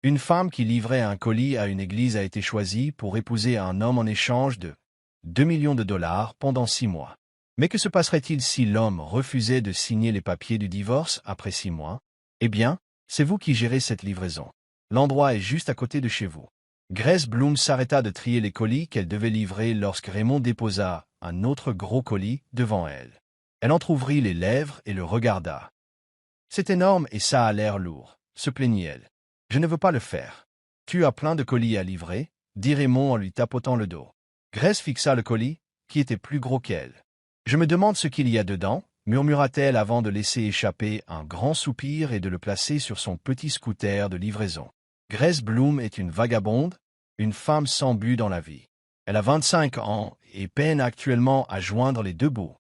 Une femme qui livrait un colis à une église a été choisie pour épouser un homme en échange de 2 millions de dollars pendant 6 mois. Mais que se passerait-il si l'homme refusait de signer les papiers du divorce après 6 mois? Eh bien, c'est vous qui gérez cette livraison. L'endroit est juste à côté de chez vous. Grace Bloom s'arrêta de trier les colis qu'elle devait livrer lorsque Raymond déposa un autre gros colis devant elle. Elle entr'ouvrit les lèvres et le regarda. « C'est énorme et ça a l'air lourd », se plaignit-elle. « Je ne veux pas le faire. »« Tu as plein de colis à livrer », dit Raymond en lui tapotant le dos. Grace fixa le colis, qui était plus gros qu'elle. « Je me demande ce qu'il y a dedans », murmura-t-elle avant de laisser échapper un grand soupir et de le placer sur son petit scooter de livraison. Grace Bloom est une vagabonde, une femme sans but dans la vie. Elle a 25 ans et peine actuellement à joindre les deux bouts.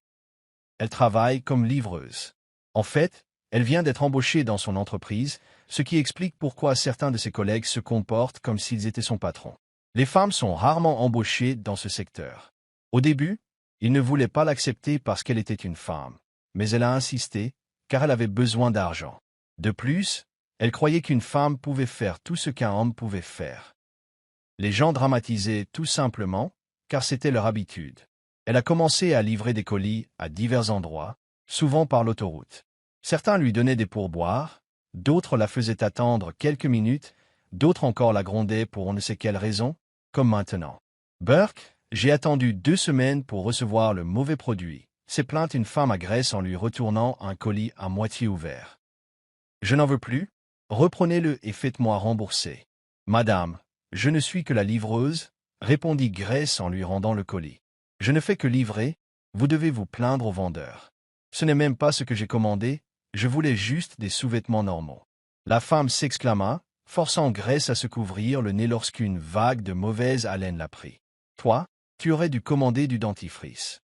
Elle travaille comme livreuse. En fait, elle vient d'être embauchée dans son entreprise, ce qui explique pourquoi certains de ses collègues se comportent comme s'ils étaient son patron. Les femmes sont rarement embauchées dans ce secteur. Au début, ils ne voulaient pas l'accepter parce qu'elle était une femme, mais elle a insisté, car elle avait besoin d'argent. De plus, elle croyait qu'une femme pouvait faire tout ce qu'un homme pouvait faire. Les gens dramatisaient tout simplement, car c'était leur habitude. Elle a commencé à livrer des colis à divers endroits, souvent par l'autoroute. Certains lui donnaient des pourboires, d'autres la faisaient attendre quelques minutes, d'autres encore la grondaient pour on ne sait quelle raison, comme maintenant. « Burke, j'ai attendu 2 semaines pour recevoir le mauvais produit », s'est plainte une femme à Grace en lui retournant un colis à moitié ouvert. « Je n'en veux plus, reprenez-le et faites-moi rembourser. »« Madame, je ne suis que la livreuse, » répondit Grace en lui rendant le colis. « Je ne fais que livrer, vous devez vous plaindre au vendeur. Ce n'est même pas ce que j'ai commandé, je voulais juste des sous-vêtements normaux. » La femme s'exclama, forçant Grace à se couvrir le nez lorsqu'une vague de mauvaise haleine la prit. « Toi, tu aurais dû commander du dentifrice. »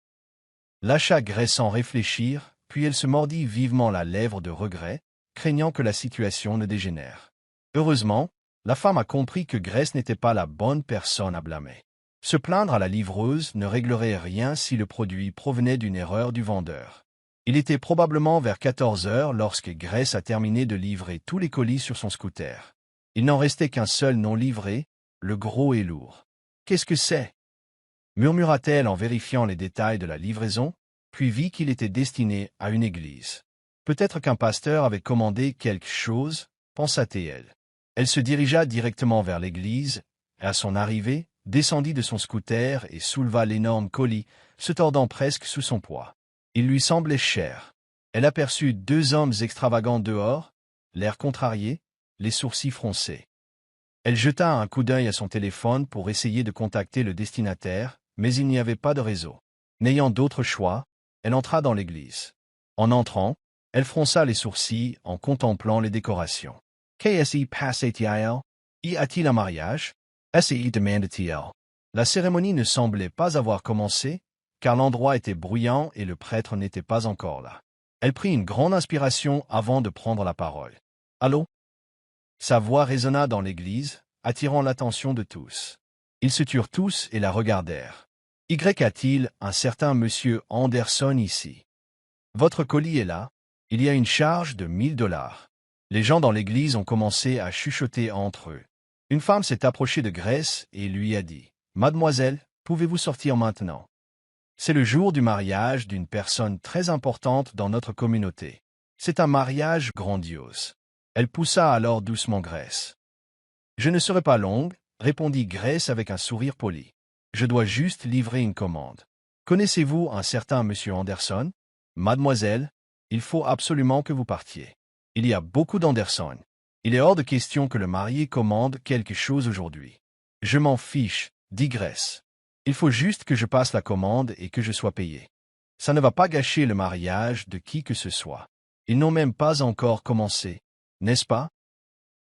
Lâcha Grace sans réfléchir, puis elle se mordit vivement la lèvre de regret, craignant que la situation ne dégénère. Heureusement, la femme a compris que Grace n'était pas la bonne personne à blâmer. Se plaindre à la livreuse ne réglerait rien si le produit provenait d'une erreur du vendeur. Il était probablement vers 14 heures lorsque Grace a terminé de livrer tous les colis sur son scooter. Il n'en restait qu'un seul non livré, le gros et lourd. « Qu'est-ce que c'est » murmura-t-elle en vérifiant les détails de la livraison, puis vit qu'il était destiné à une église. Peut-être qu'un pasteur avait commandé quelque chose, pensa-t-elle. Elle se dirigea directement vers l'église, et à son arrivée, descendit de son scooter et souleva l'énorme colis, se tordant presque sous son poids. Il lui semblait cher. Elle aperçut 2 hommes extravagants dehors, l'air contrarié, les sourcils froncés. Elle jeta un coup d'œil à son téléphone pour essayer de contacter le destinataire, mais il n'y avait pas de réseau. N'ayant d'autre choix, elle entra dans l'église. En entrant, elle fronça les sourcils en contemplant les décorations. « Qu'est-ce passe-t-il? Y a-t-il un mariage? S.I. demanda-t-il. La cérémonie ne semblait pas avoir commencé, car l'endroit était bruyant et le prêtre n'était pas encore là. Elle prit une grande inspiration avant de prendre la parole. « Allô ?» Sa voix résonna dans l'église, attirant l'attention de tous. Ils se turent tous et la regardèrent. « Y a-t-il un certain monsieur Anderson ici? Votre colis est là. Il y a une charge de 1000 dollars. » Les gens dans l'église ont commencé à chuchoter entre eux. Une femme s'est approchée de Grace et lui a dit « Mademoiselle, pouvez-vous sortir maintenant? C'est le jour du mariage d'une personne très importante dans notre communauté. C'est un mariage grandiose. » Elle poussa alors doucement Grace. « Je ne serai pas longue, » répondit Grace avec un sourire poli. « Je dois juste livrer une commande. Connaissez-vous un certain monsieur Anderson? Mademoiselle, il faut absolument que vous partiez. Il y a beaucoup d'Anderson. Il est hors de question que le marié commande quelque chose aujourd'hui. »« Je m'en fiche, » dit Grace. « Il faut juste que je passe la commande et que je sois payé. Ça ne va pas gâcher le mariage de qui que ce soit. Ils n'ont même pas encore commencé, n'est-ce pas? »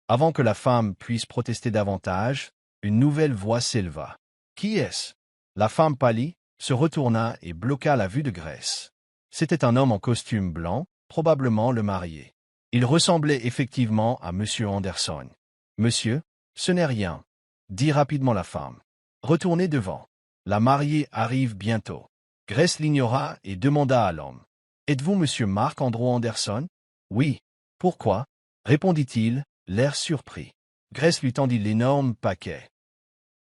Avant que la femme puisse protester davantage, une nouvelle voix s'éleva. « Qui est-ce » La femme pâlit, se retourna et bloqua la vue de Grace. C'était un homme en costume blanc, probablement le marié. Il ressemblait effectivement à Monsieur Anderson. « Monsieur, ce n'est rien, » dit rapidement la femme. « Retournez devant. La mariée arrive bientôt. » Grace l'ignora et demanda à l'homme. « Êtes-vous Monsieur Marc Andrew Anderson? »« Oui. Pourquoi » répondit-il, l'air surpris. Grace lui tendit l'énorme paquet.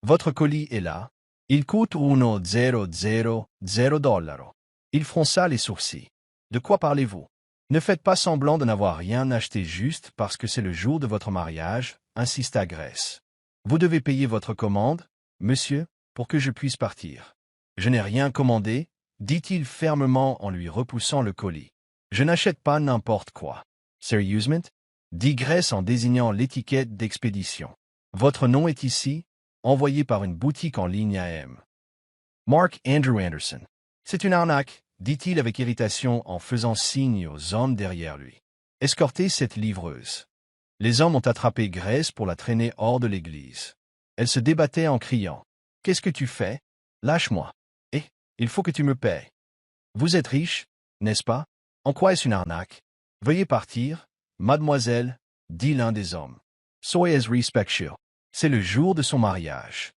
Votre colis est là. Il coûte 1,000 dollars. Il fronça les sourcils. De quoi parlez-vous? Ne faites pas semblant de n'avoir rien acheté juste parce que c'est le jour de votre mariage, insista Grace. Vous devez payer votre commande, monsieur, pour que je puisse partir. Je n'ai rien commandé, dit-il fermement en lui repoussant le colis. Je n'achète pas n'importe quoi. Sérieusement? Dit Grace en désignant l'étiquette d'expédition. Votre nom est ici, envoyé par une boutique en ligne à M. Mark Andrew Anderson. C'est une arnaque, dit-il avec irritation en faisant signe aux hommes derrière lui. Escortez cette livreuse. Les hommes ont attrapé Grace pour la traîner hors de l'église. Elle se débattait en criant. Qu'est-ce que tu fais? Lâche-moi. Eh, il faut que tu me paies. Vous êtes riche, n'est-ce pas? En quoi est-ce une arnaque? Veuillez partir, mademoiselle, dit l'un des hommes. Soyez respectueux. C'est le jour de son mariage.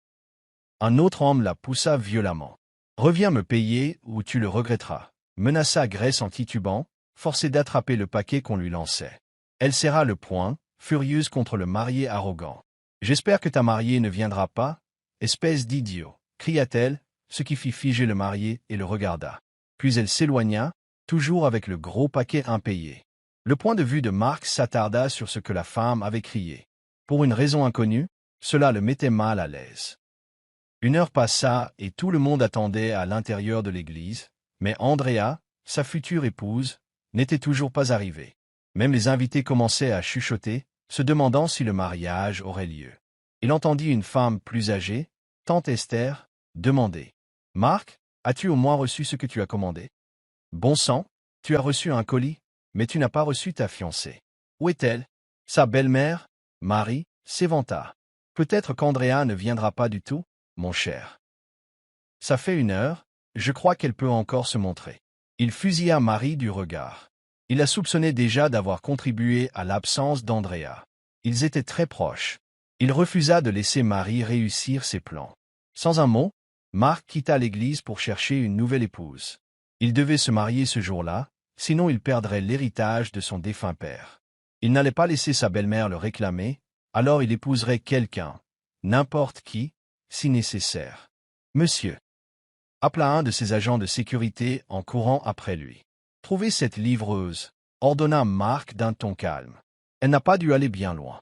Un autre homme la poussa violemment. Reviens me payer ou tu le regretteras, menaça Grace en titubant, forcée d'attraper le paquet qu'on lui lançait. Elle serra le poing, furieuse contre le marié arrogant. J'espère que ta mariée ne viendra pas, espèce d'idiot, cria-t-elle, ce qui fit figer le marié et le regarda. Puis elle s'éloigna, toujours avec le gros paquet impayé. Le point de vue de Mark s'attarda sur ce que la femme avait crié. Pour une raison inconnue, cela le mettait mal à l'aise. Une heure passa et tout le monde attendait à l'intérieur de l'église, mais Andrea, sa future épouse, n'était toujours pas arrivée. Même les invités commençaient à chuchoter, se demandant si le mariage aurait lieu. Il entendit une femme plus âgée, tante Esther, demander. « Marc, as-tu au moins reçu ce que tu as commandé? Bon sang, tu as reçu un colis, mais tu n'as pas reçu ta fiancée. Où est-elle? » Sa belle-mère, Marie, s'éventa. « Peut-être qu'Andrea ne viendra pas du tout, mon cher. Ça fait 1 heure, je crois qu'elle peut encore se montrer. » Il fusilla Marie du regard. Il la soupçonnait déjà d'avoir contribué à l'absence d'Andrea. Ils étaient très proches. Il refusa de laisser Marie réussir ses plans. Sans un mot, Marc quitta l'église pour chercher une nouvelle épouse. Il devait se marier ce jour-là, sinon il perdrait l'héritage de son défunt père. Il n'allait pas laisser sa belle-mère le réclamer, alors il épouserait quelqu'un, n'importe qui, si nécessaire. Monsieur appela un de ses agents de sécurité en courant après lui. Trouvez cette livreuse, ordonna Marc d'un ton calme. Elle n'a pas dû aller bien loin.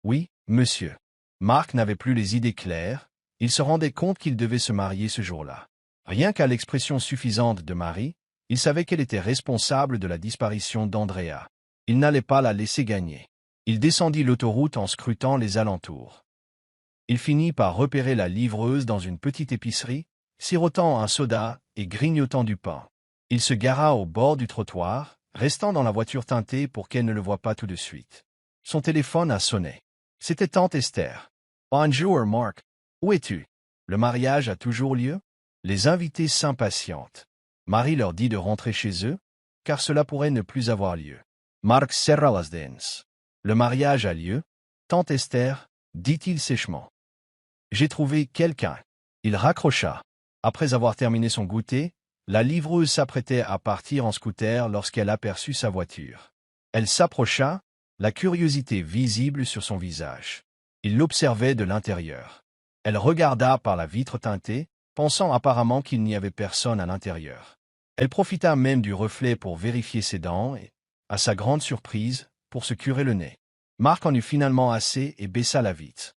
Oui, monsieur. Marc n'avait plus les idées claires, il se rendait compte qu'il devait se marier ce jour-là. Rien qu'à l'expression suffisante de Marie, il savait qu'elle était responsable de la disparition d'Andrea. Il n'allait pas la laisser gagner. Il descendit l'autoroute en scrutant les alentours. Il finit par repérer la livreuse dans une petite épicerie, sirotant un soda et grignotant du pain. Il se gara au bord du trottoir, restant dans la voiture teintée pour qu'elle ne le voie pas tout de suite. Son téléphone a sonné. C'était tante Esther. « Bonjour, Marc. Où es-tu? Le mariage a toujours lieu? » Les invités s'impatientent. Marie leur dit de rentrer chez eux, car cela pourrait ne plus avoir lieu. Marc serra las dents. « Le mariage a lieu, tante Esther, dit-il sèchement. J'ai trouvé quelqu'un. » Il raccrocha. Après avoir terminé son goûter, la livreuse s'apprêtait à partir en scooter lorsqu'elle aperçut sa voiture. Elle s'approcha, la curiosité visible sur son visage. Il l'observait de l'intérieur. Elle regarda par la vitre teintée, pensant apparemment qu'il n'y avait personne à l'intérieur. Elle profita même du reflet pour vérifier ses dents et, à sa grande surprise, pour se curer le nez. Marc en eut finalement assez et baissa la vitre.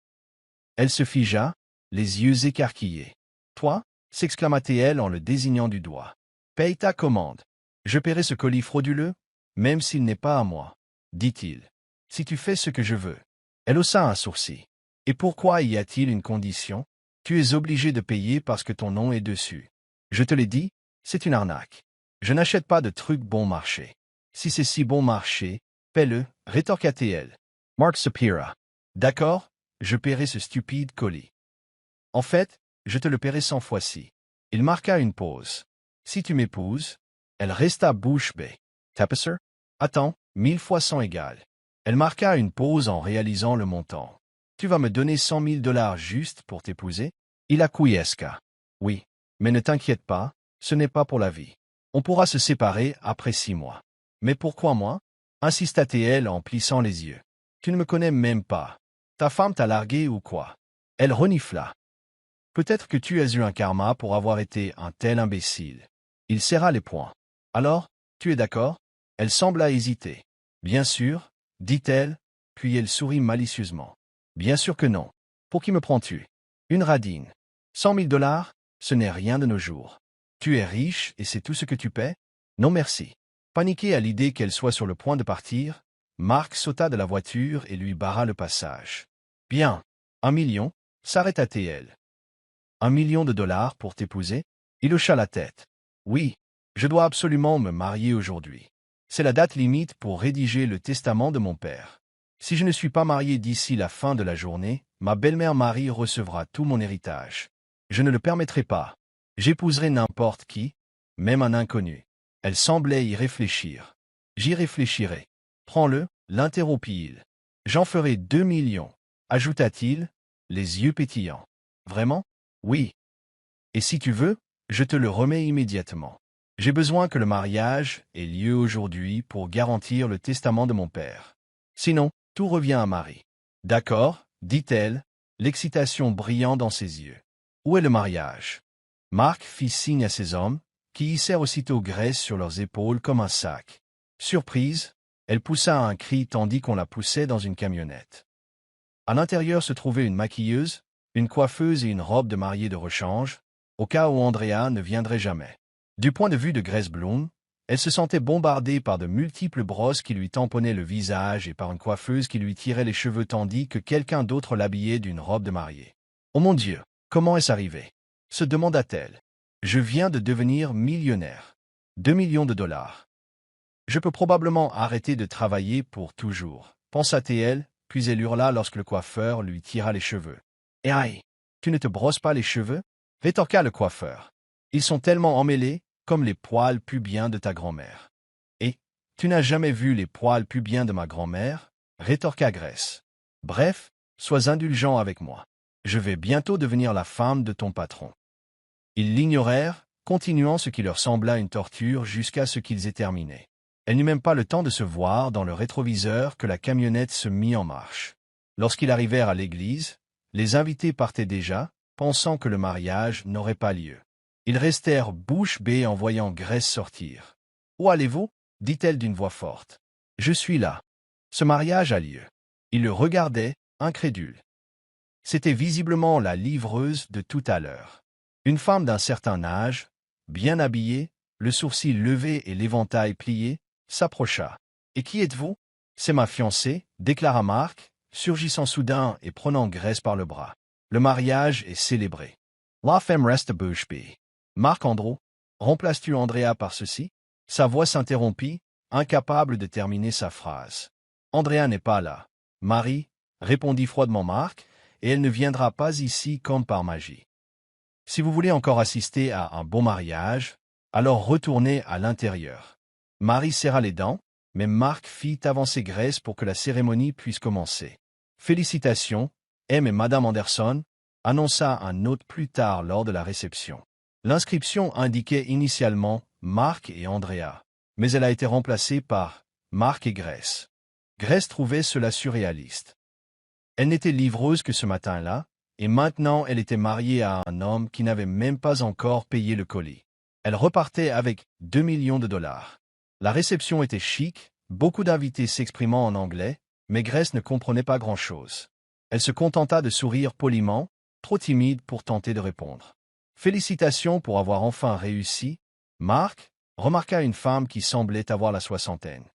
Elle se figea, les yeux écarquillés. « Toi » s'exclama-t-elle en le désignant du doigt. « Paye ta commande. Je paierai ce colis frauduleux, même s'il n'est pas à moi, dit-il. Si tu fais ce que je veux. » Elle haussa un sourcil. « Et pourquoi y a-t-il une condition? Tu es obligé de payer parce que ton nom est dessus. Je te l'ai dit, c'est une arnaque. Je n'achète pas de trucs bon marché. Si c'est si bon marché, paie-le, rétorqua-t-elle. Mark soupira. « D'accord, je paierai ce stupide colis. En fait, je te le paierai 100 fois si. » Il marqua une pause. « Si tu m'épouses. » Elle resta bouche bée. « Tapisser? Attends, 1000 fois 100 égale. » Elle marqua une pause en réalisant le montant. « Tu vas me donner 100 000 dollars juste pour t'épouser? » Il acquiesça. « Oui, mais ne t'inquiète pas, ce n'est pas pour la vie. On pourra se séparer après 6 mois. »« Mais pourquoi moi? » insista-t-elle en plissant les yeux. « Tu ne me connais même pas. Ta femme t'a largué ou quoi? Elle renifla. Peut-être que tu as eu un karma pour avoir été un tel imbécile. Il serra les poings. Alors, tu es d'accord? Elle sembla hésiter. Bien sûr, dit-elle, puis elle sourit malicieusement. Bien sûr que non. Pour qui me prends-tu? Une radine. 100 000 $, ce n'est rien de nos jours. Tu es riche et c'est tout ce que tu paies? Non merci. Paniqué à l'idée qu'elle soit sur le point de partir, Marc sauta de la voiture et lui barra le passage. Bien. 1 million, s'arrêta-t-elle. 1 million de dollars pour t'épouser? Il hocha la tête. Oui, je dois absolument me marier aujourd'hui. C'est la date limite pour rédiger le testament de mon père. Si je ne suis pas marié d'ici la fin de la journée, ma belle-mère Marie recevra tout mon héritage. Je ne le permettrai pas. J'épouserai n'importe qui, même un inconnu. Elle semblait y réfléchir. J'y réfléchirai. Prends-le, l'interrompit-il. J'en ferai 2 millions, ajouta-t-il, les yeux pétillants. Vraiment? Oui. Et si tu veux, je te le remets immédiatement. J'ai besoin que le mariage ait lieu aujourd'hui pour garantir le testament de mon père. Sinon, tout revient à Marie. D'accord, dit-elle, l'excitation brillant dans ses yeux. Où est le mariage? Marc fit signe à ses hommes, qui hissèrent aussitôt Grace sur leurs épaules comme un sac. Surprise, elle poussa un cri tandis qu'on la poussait dans une camionnette. À l'intérieur se trouvaient une maquilleuse, une coiffeuse et une robe de mariée de rechange, au cas où Andrea ne viendrait jamais. Du point de vue de Grace Bloom, elle se sentait bombardée par de multiples brosses qui lui tamponnaient le visage et par une coiffeuse qui lui tirait les cheveux tandis que quelqu'un d'autre l'habillait d'une robe de mariée. « Oh mon Dieu, comment est-ce arrivé ?» se demanda-t-elle. « Je viens de devenir millionnaire. 2 millions de dollars. Je peux probablement arrêter de travailler pour toujours, pensa-t-elle, puis elle hurla lorsque le coiffeur lui tira les cheveux. « Eh aïe, tu ne te brosses pas les cheveux ?» rétorqua le coiffeur. « Ils sont tellement emmêlés, comme les poils pubiens de ta grand-mère. »« Et, tu n'as jamais vu les poils pubiens de ma grand-mère » rétorqua Grace. « Bref, sois indulgent avec moi. Je vais bientôt devenir la femme de ton patron. » Ils l'ignorèrent, continuant ce qui leur sembla une torture jusqu'à ce qu'ils aient terminé. Elle n'eut même pas le temps de se voir dans le rétroviseur que la camionnette se mit en marche. Lorsqu'ils arrivèrent à l'église, les invités partaient déjà, pensant que le mariage n'aurait pas lieu. Ils restèrent bouche bée en voyant Grace sortir. « Où allez-vous » dit-elle d'une voix forte. « Je suis là. Ce mariage a lieu. » Ils le regardaient, incrédules. C'était visiblement la livreuse de tout à l'heure. Une femme d'un certain âge, bien habillée, le sourcil levé et l'éventail plié, s'approcha. « Et qui êtes-vous »« C'est ma fiancée, déclara Marc, surgissant soudain et prenant Grace par le bras. « Le mariage est célébré. »« La femme reste bouche bée. »« Marc-Andrew, remplaces-tu Andrea par ceci ?» Sa voix s'interrompit, incapable de terminer sa phrase. « Andrea n'est pas là. »« Marie, » répondit froidement Marc, « et elle ne viendra pas ici comme par magie. Si vous voulez encore assister à un beau mariage, alors retournez à l'intérieur. » Marie serra les dents, mais Marc fit avancer Grace pour que la cérémonie puisse commencer. « Félicitations, M et Madame Anderson » annonça un hôte plus tard lors de la réception. L'inscription indiquait initialement Marc et Andrea, mais elle a été remplacée par Marc et Grace. Grace trouvait cela surréaliste. Elle n'était livreuse que ce matin-là, et maintenant elle était mariée à un homme qui n'avait même pas encore payé le colis. Elle repartait avec 2 millions de dollars. La réception était chic, beaucoup d'invités s'exprimant en anglais, mais Grace ne comprenait pas grand-chose. Elle se contenta de sourire poliment, trop timide pour tenter de répondre. « Félicitations pour avoir enfin réussi, Marc » remarqua une femme qui semblait avoir la soixantaine.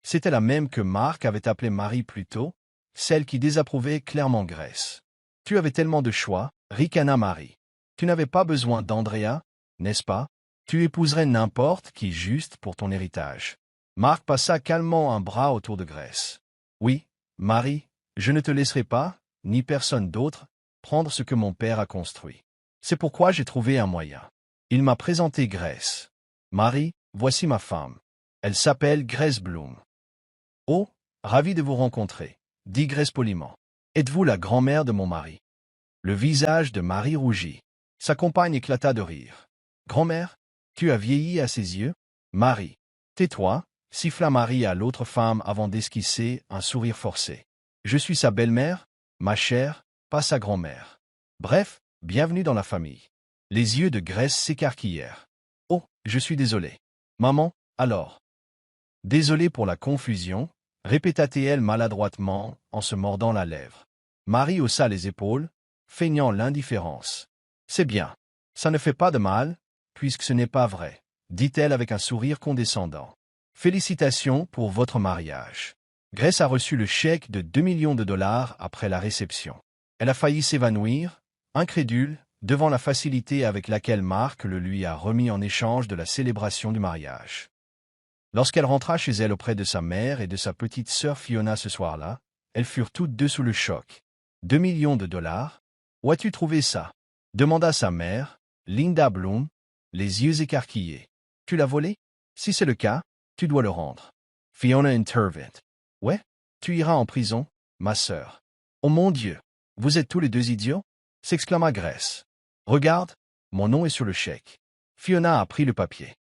C'était la même que Marc avait appelée Marie plus tôt, celle qui désapprouvait clairement Grace. « Tu avais tellement de choix, ricana Marie. Tu n'avais pas besoin d'Andrea, n'est-ce pas? Tu épouserais n'importe qui juste pour ton héritage. » Marc passa calmement un bras autour de Grace. « Oui, Marie, je ne te laisserai pas, ni personne d'autre, prendre ce que mon père a construit. C'est pourquoi j'ai trouvé un moyen. Il m'a présenté Grace. Marie, voici ma femme. Elle s'appelle Grace Bloom. »« Oh, ravi de vous rencontrer, » dit Grace poliment. « Êtes-vous la grand-mère de mon mari? » Le visage de Marie rougit. Sa compagne éclata de rire. « Grand-mère, tu as vieilli à ses yeux? » « Marie, tais-toi, » siffla Marie à l'autre femme avant d'esquisser un sourire forcé. « Je suis sa belle-mère, ma chère, pas sa grand-mère. Bref, bienvenue dans la famille. Les yeux de Grace s'écarquillèrent. Oh, je suis désolé. Maman, alors. Désolé pour la confusion, répéta-t-elle maladroitement en se mordant la lèvre. Marie haussa les épaules, feignant l'indifférence. C'est bien. Ça ne fait pas de mal, puisque ce n'est pas vrai, dit-elle avec un sourire condescendant. Félicitations pour votre mariage. Grace a reçu le chèque de 2 millions de dollars après la réception. Elle a failli s'évanouir, incrédule, devant la facilité avec laquelle Mark le lui a remis en échange de la célébration du mariage. Lorsqu'elle rentra chez elle auprès de sa mère et de sa petite sœur Fiona ce soir-là, elles furent toutes deux sous le choc. 2 millions de dollars? Où as-tu trouvé ça? Demanda sa mère, Linda Bloom, les yeux écarquillés. Tu l'as volé? Si c'est le cas, tu dois le rendre. Fiona intervint. Ouais, tu iras en prison, ma sœur. Oh mon Dieu, vous êtes tous les deux idiots? S'exclama Grace. Regarde, mon nom est sur le chèque. Fiona a pris le papier.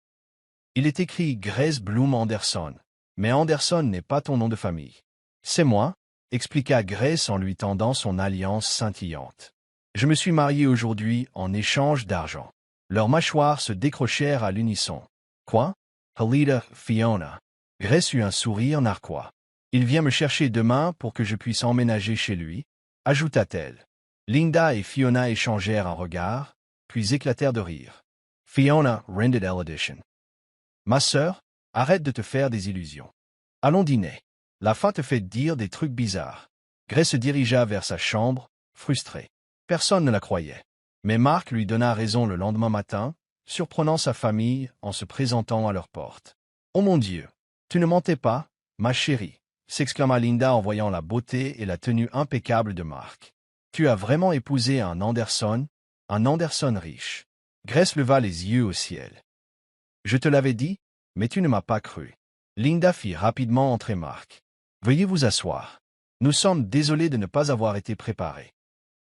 Il est écrit Grace Bloom Anderson, mais Anderson n'est pas ton nom de famille. C'est moi, expliqua Grace en lui tendant son alliance scintillante. Je me suis marié aujourd'hui en échange d'argent. Leurs mâchoires se décrochèrent à l'unisson. Quoi? Halida, Fiona. Grace eut un sourire narquois. Il vient me chercher demain pour que je puisse emménager chez lui, ajouta-t-elle. Linda et Fiona échangèrent un regard, puis éclatèrent de rire. Fiona rended edition. Ma sœur, arrête de te faire des illusions. Allons dîner. La faim te fait dire des trucs bizarres. Grace se dirigea vers sa chambre, frustrée. Personne ne la croyait. Mais Mark lui donna raison le lendemain matin, surprenant sa famille en se présentant à leur porte. « Oh mon Dieu, tu ne mentais pas, ma chérie !» s'exclama Linda en voyant la beauté et la tenue impeccable de Mark. « Tu as vraiment épousé un Anderson riche. » Grace leva les yeux au ciel. « Je te l'avais dit, mais tu ne m'as pas cru. » Linda fit rapidement entrer Mark. « Veuillez vous asseoir. Nous sommes désolés de ne pas avoir été préparés.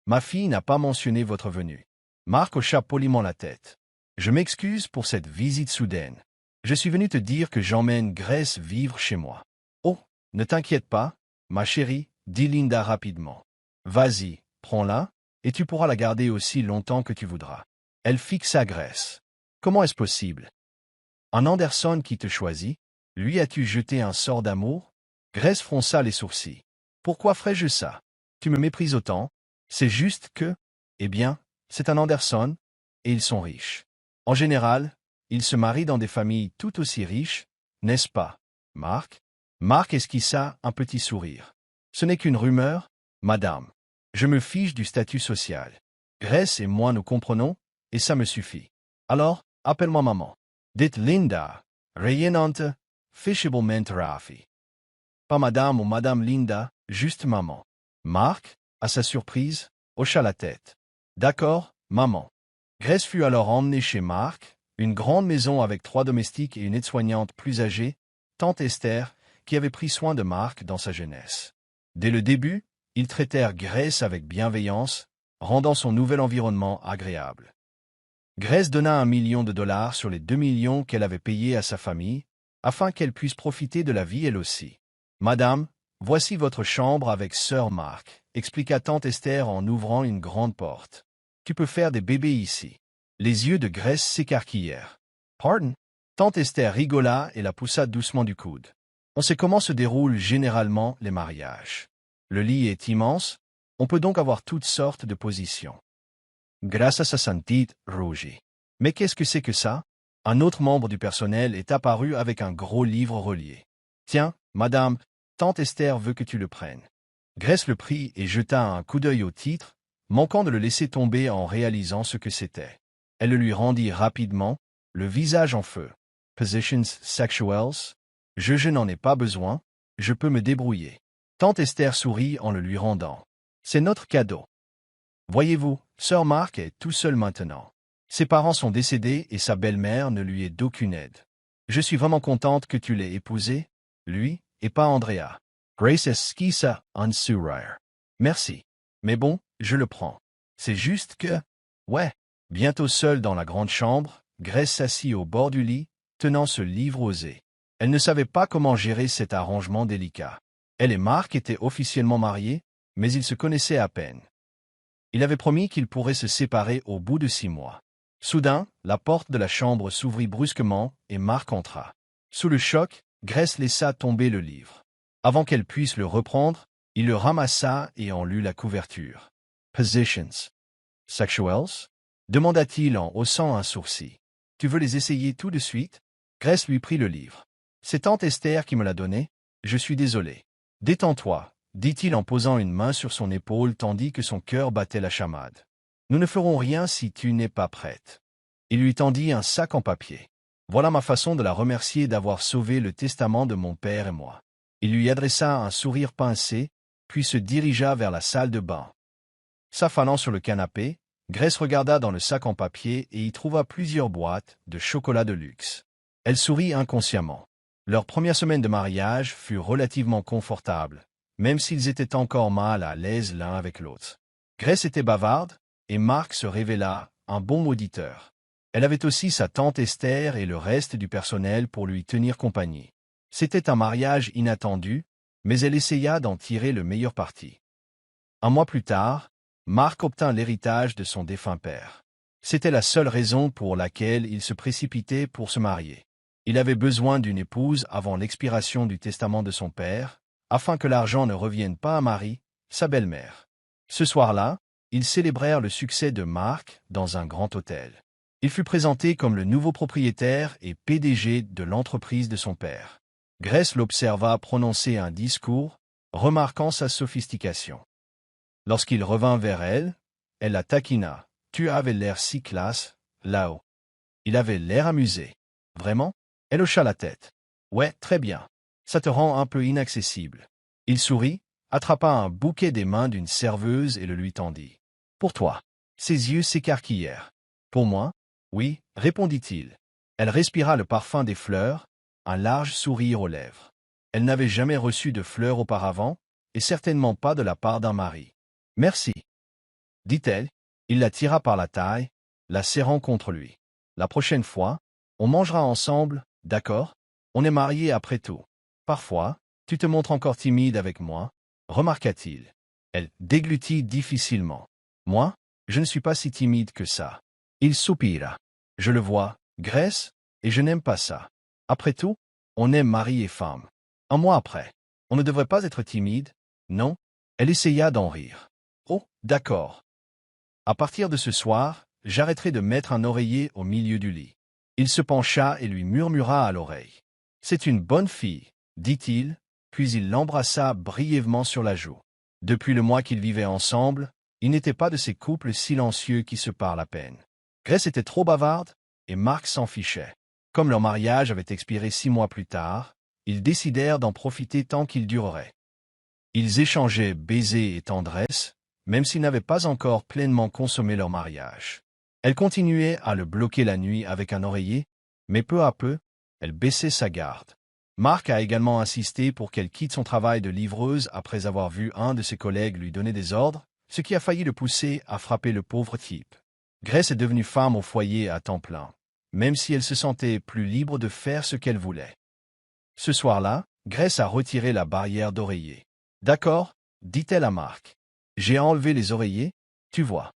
Ma fille n'a pas mentionné votre venue. » Mark hocha poliment la tête. « Je m'excuse pour cette visite soudaine. Je suis venu te dire que j'emmène Grace vivre chez moi. »« Oh, ne t'inquiète pas, ma chérie, » dit Linda rapidement. « Vas-y, prends-la, et tu pourras la garder aussi longtemps que tu voudras. » Elle fixa Grace. « Comment est-ce possible? Un Anderson qui te choisit? Lui as-tu jeté un sort d'amour? » Grace fronça les sourcils. « Pourquoi ferais-je ça? Tu me méprises autant? C'est juste que, eh bien, c'est un Anderson, et ils sont riches. En général, ils se marient dans des familles tout aussi riches, n'est-ce pas, Mark? » Mark esquissa un petit sourire. « Ce n'est qu'une rumeur, madame. Je me fiche du statut social. Grace et moi nous comprenons, et ça me suffit. Alors, appelle-moi maman. » Dit Linda, rayonnante, fichablement ravie. Pas madame ou madame Linda, juste maman. Mark, à sa surprise, hocha la tête. D'accord, maman. Grace fut alors emmenée chez Mark, une grande maison avec 3 domestiques et une aide-soignante plus âgée, tante Esther, qui avait pris soin de Mark dans sa jeunesse. Dès le début, ils traitèrent Grace avec bienveillance, rendant son nouvel environnement agréable. Grace donna 1 million de dollars sur les 2 millions qu'elle avait payés à sa famille, afin qu'elle puisse profiter de la vie elle aussi. « Madame, voici votre chambre avec sœur Mark, » expliqua tante Esther en ouvrant une grande porte. « Tu peux faire des bébés ici. » Les yeux de Grace s'écarquillèrent. « Pardon ?» Tante Esther rigola et la poussa doucement du coude. « On sait comment se déroulent généralement les mariages. Le lit est immense, on peut donc avoir toutes sortes de positions. » Grâce à sa sentite rougit. « Mais qu'est-ce que c'est que ça? » Un autre membre du personnel est apparu avec un gros livre relié. « Tiens, madame, tante Esther veut que tu le prennes. » Grace le prit et jeta un coup d'œil au titre, manquant de le laisser tomber en réalisant ce que c'était. Elle le lui rendit rapidement, le visage en feu. « Positions sexuelles? Je n'en ai pas besoin, je peux me débrouiller. » Tante Esther sourit en le lui rendant. « C'est notre cadeau. Voyez-vous, sœur Mark est tout seul maintenant. Ses parents sont décédés et sa belle-mère ne lui est d'aucune aide. Je suis vraiment contente que tu l'aies épousé, lui, et pas Andrea. » Grace esquissa un sourire. « Merci. Mais bon, je le prends. C'est juste que... » Ouais. Bientôt seule dans la grande chambre, Grace s'assit au bord du lit, tenant ce livre osé. Elle ne savait pas comment gérer cet arrangement délicat. Elle et Mark étaient officiellement mariés, mais ils se connaissaient à peine. Il avait promis qu'ils pourraient se séparer au bout de 6 mois. Soudain, la porte de la chambre s'ouvrit brusquement et Mark entra. Sous le choc, Grace laissa tomber le livre. Avant qu'elle puisse le reprendre, il le ramassa et en lut la couverture. Positions. Sexuals? Demanda-t-il en haussant un sourcil. Tu veux les essayer tout de suite? Grace lui prit le livre. C'est tante Esther qui me l'a donné. Je suis désolé. Détends-toi, dit-il en posant une main sur son épaule tandis que son cœur battait la chamade. Nous ne ferons rien si tu n'es pas prête. Il lui tendit un sac en papier. Voilà ma façon de la remercier d'avoir sauvé le testament de mon père et moi. Il lui adressa un sourire pincé, puis se dirigea vers la salle de bain. S'affalant sur le canapé, Grace regarda dans le sac en papier et y trouva plusieurs boîtes de chocolat de luxe. Elle sourit inconsciemment. Leur première semaine de mariage fut relativement confortable, même s'ils étaient encore mal à l'aise l'un avec l'autre. Grace était bavarde, et Mark se révéla un bon auditeur. Elle avait aussi sa tante Esther et le reste du personnel pour lui tenir compagnie. C'était un mariage inattendu, mais elle essaya d'en tirer le meilleur parti. Un mois plus tard, Mark obtint l'héritage de son défunt père. C'était la seule raison pour laquelle il se précipitait pour se marier. Il avait besoin d'une épouse avant l'expiration du testament de son père, afin que l'argent ne revienne pas à Marie, sa belle-mère. Ce soir-là, ils célébrèrent le succès de Mark dans un grand hôtel. Il fut présenté comme le nouveau propriétaire et PDG de l'entreprise de son père. Grace l'observa prononcer un discours, remarquant sa sophistication. Lorsqu'il revint vers elle, elle la taquina. « Tu avais l'air si classe, là-haut. » Il avait l'air amusé. « Vraiment? » Elle hocha la tête. « Ouais, très bien. Ça te rend un peu inaccessible. » Il sourit, attrapa un bouquet des mains d'une serveuse et le lui tendit. « Pour toi. » Ses yeux s'écarquillèrent. « Pour moi? » Oui, répondit-il. Elle respira le parfum des fleurs, un large sourire aux lèvres. Elle n'avait jamais reçu de fleurs auparavant, et certainement pas de la part d'un mari. « Merci. » dit-elle. Il la tira par la taille, la serrant contre lui. « La prochaine fois, on mangera ensemble, d'accord? On est mariés après tout. Parfois, tu te montres encore timide avec moi, remarqua-t-il. Elle déglutit difficilement. « Moi, je ne suis pas si timide que ça. » Il soupira. « Je le vois, Grace, et je n'aime pas ça. Après tout, on est mari et femme. Un mois après, on ne devrait pas être timide, non? » Elle essaya d'en rire. « Oh, d'accord. À partir de ce soir, j'arrêterai de mettre un oreiller au milieu du lit. » Il se pencha et lui murmura à l'oreille. « C'est une bonne fille, » dit-il, puis il l'embrassa brièvement sur la joue. Depuis le mois qu'ils vivaient ensemble, il n'était pas de ces couples silencieux qui se parlent à peine. Grace était trop bavarde, et Mark s'en fichait. Comme leur mariage avait expiré 6 mois plus tard, ils décidèrent d'en profiter tant qu'il durerait. Ils échangeaient baisers et tendresse, même s'ils n'avaient pas encore pleinement consommé leur mariage. Elle continuait à le bloquer la nuit avec un oreiller, mais peu à peu, elle baissait sa garde. Mark a également insisté pour qu'elle quitte son travail de livreuse après avoir vu un de ses collègues lui donner des ordres, ce qui a failli le pousser à frapper le pauvre type. Grace est devenue femme au foyer à temps plein, même si elle se sentait plus libre de faire ce qu'elle voulait. Ce soir-là, Grace a retiré la barrière d'oreiller. « D'accord, » dit-elle à Mark. « J'ai enlevé les oreillers, tu vois. »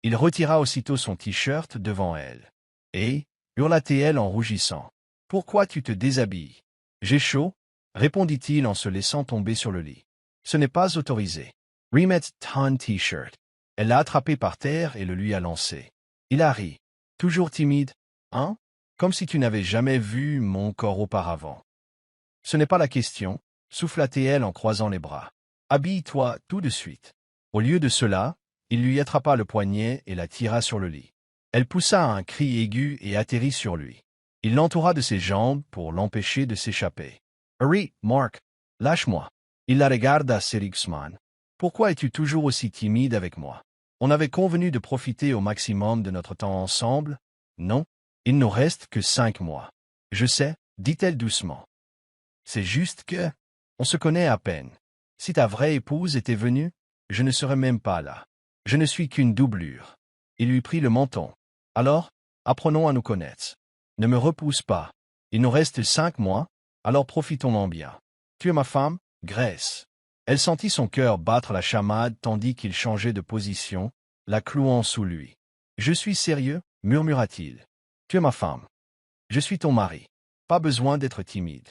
Il retira aussitôt son t-shirt devant elle. « Et » hurla-t-elle en rougissant. « Pourquoi tu te déshabilles? »« J'ai chaud, » répondit-il en se laissant tomber sur le lit. « Ce n'est pas autorisé. »« Remets ton t-shirt. » Elle l'a attrapé par terre et le lui a lancé. Il a ri. « Toujours timide, hein? Comme si tu n'avais jamais vu mon corps auparavant. »« Ce n'est pas la question, » souffla-t-elle en croisant les bras. « Habille-toi tout de suite. » Au lieu de cela, il lui attrapa le poignet et la tira sur le lit. Elle poussa un cri aigu et atterrit sur lui. Il l'entoura de ses jambes pour l'empêcher de s'échapper. « Hurry, Mark, lâche-moi. » Il la regarda sérieusement. « Pourquoi es-tu toujours aussi timide avec moi? On avait convenu de profiter au maximum de notre temps ensemble, non? Il nous reste que 5 mois. »« Je sais, » dit-elle doucement. « C'est juste que... on se connaît à peine. Si ta vraie épouse était venue, je ne serais même pas là. Je ne suis qu'une doublure. » Il lui prit le menton. « Alors, apprenons à nous connaître. Ne me repousse pas. Il nous reste 5 mois, alors profitons-en bien. Tu es ma femme, Grace. » Elle sentit son cœur battre la chamade tandis qu'il changeait de position, la clouant sous lui. « Je suis sérieux, murmura-t-il. Tu es ma femme. Je suis ton mari. Pas besoin d'être timide. »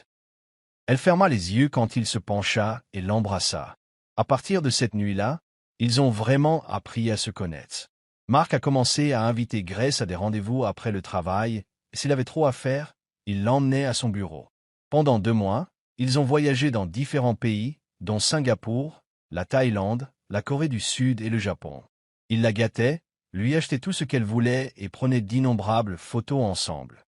Elle ferma les yeux quand il se pencha et l'embrassa. À partir de cette nuit-là, ils ont vraiment appris à se connaître. Mark a commencé à inviter Grace à des rendez-vous après le travail, et s'il avait trop à faire, il l'emmenait à son bureau. Pendant 2 mois, ils ont voyagé dans différents pays, dont Singapour, la Thaïlande, la Corée du Sud et le Japon. Il la gâtait, lui achetait tout ce qu'elle voulait et prenait d'innombrables photos ensemble.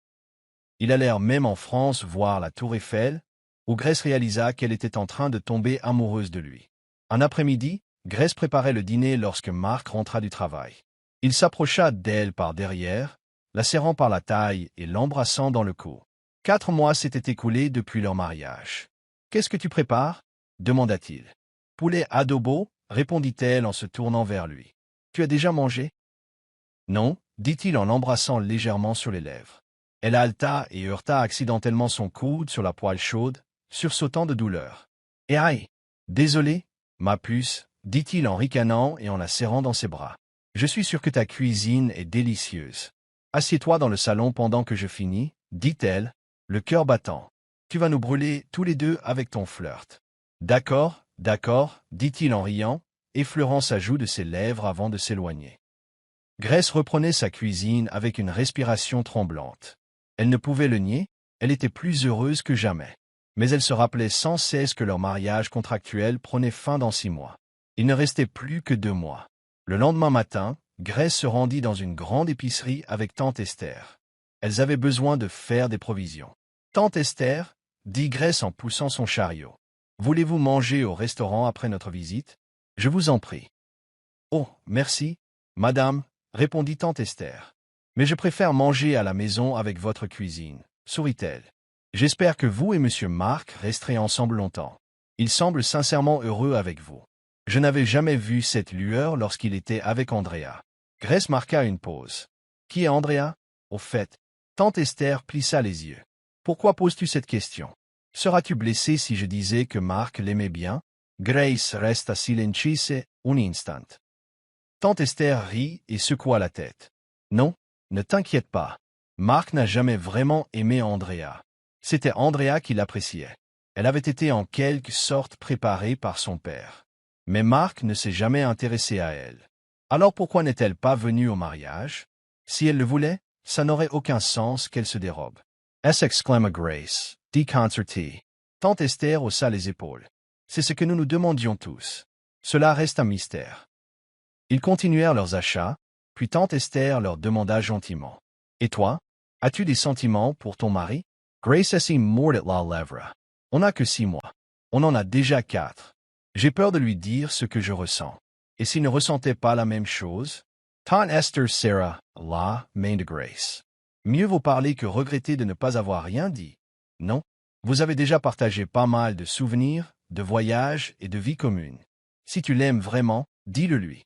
Ils allèrent même en France voir la Tour Eiffel, où Grace réalisa qu'elle était en train de tomber amoureuse de lui. Un après-midi, Grace préparait le dîner lorsque Mark rentra du travail. Il s'approcha d'elle par derrière, la serrant par la taille et l'embrassant dans le cou. 4 mois s'étaient écoulés depuis leur mariage. « Qu'est-ce que tu prépares » demanda-t-il. « Poulet adobo » répondit-elle en se tournant vers lui. « Tu as déjà mangé » ? « Non » dit-il en l'embrassant légèrement sur les lèvres. Elle haleta et heurta accidentellement son coude sur la poêle chaude, sursautant de douleur. « Et aïe ! Désolé, ma puce » dit-il en ricanant et en la serrant dans ses bras. « Je suis sûr que ta cuisine est délicieuse. Assieds-toi dans le salon pendant que je finis, dit-elle, le cœur battant. Tu vas nous brûler tous les deux avec ton flirt. »« D'accord, d'accord, dit-il en riant, effleurant sa joue de ses lèvres avant de s'éloigner. Grace reprenait sa cuisine avec une respiration tremblante. Elle ne pouvait le nier, elle était plus heureuse que jamais. Mais elle se rappelait sans cesse que leur mariage contractuel prenait fin dans 6 mois. Il ne restait plus que 2 mois. Le lendemain matin, Grace se rendit dans une grande épicerie avec tante Esther. Elles avaient besoin de faire des provisions. « Tante Esther, » dit Grace en poussant son chariot. « Voulez-vous manger au restaurant après notre visite? Je vous en prie. »« Oh, merci, madame, » répondit tante Esther. « Mais je préfère manger à la maison avec votre cuisine, » sourit-elle. « J'espère que vous et monsieur Mark resterez ensemble longtemps. Il semble sincèrement heureux avec vous. Je n'avais jamais vu cette lueur lorsqu'il était avec Andrea. » Grace marqua une pause. « Qui est Andrea? Au fait. » Tante Esther plissa les yeux. « Pourquoi poses-tu cette question? Seras-tu blessé si je disais que Mark l'aimait bien? » Grace resta silencieuse un instant. Tante Esther rit et secoua la tête. « Non, ne t'inquiète pas. Mark n'a jamais vraiment aimé Andrea. C'était Andrea qui l'appréciait. Elle avait été en quelque sorte préparée par son père. Mais Mark ne s'est jamais intéressé à elle. Alors pourquoi n'est-elle pas venue au mariage? Si elle le voulait, ça n'aurait aucun sens qu'elle se dérobe. » Exclama Grace, déconcertée. Tante Esther haussa les épaules. « C'est ce que nous nous demandions tous. Cela reste un mystère. » Ils continuèrent leurs achats, puis tante Esther leur demanda gentiment. « Et toi, as-tu des sentiments pour ton mari? » Grace s'y mordit la lèvre. « On n'a que 6 mois. On en a déjà 4. J'ai peur de lui dire ce que je ressens. Et s'il ne ressentait pas la même chose? » Tante Esther serra la main de Grace. « Mieux vaut parler que regretter de ne pas avoir rien dit. Non, vous avez déjà partagé pas mal de souvenirs, de voyages et de vie commune. Si tu l'aimes vraiment, dis-le lui.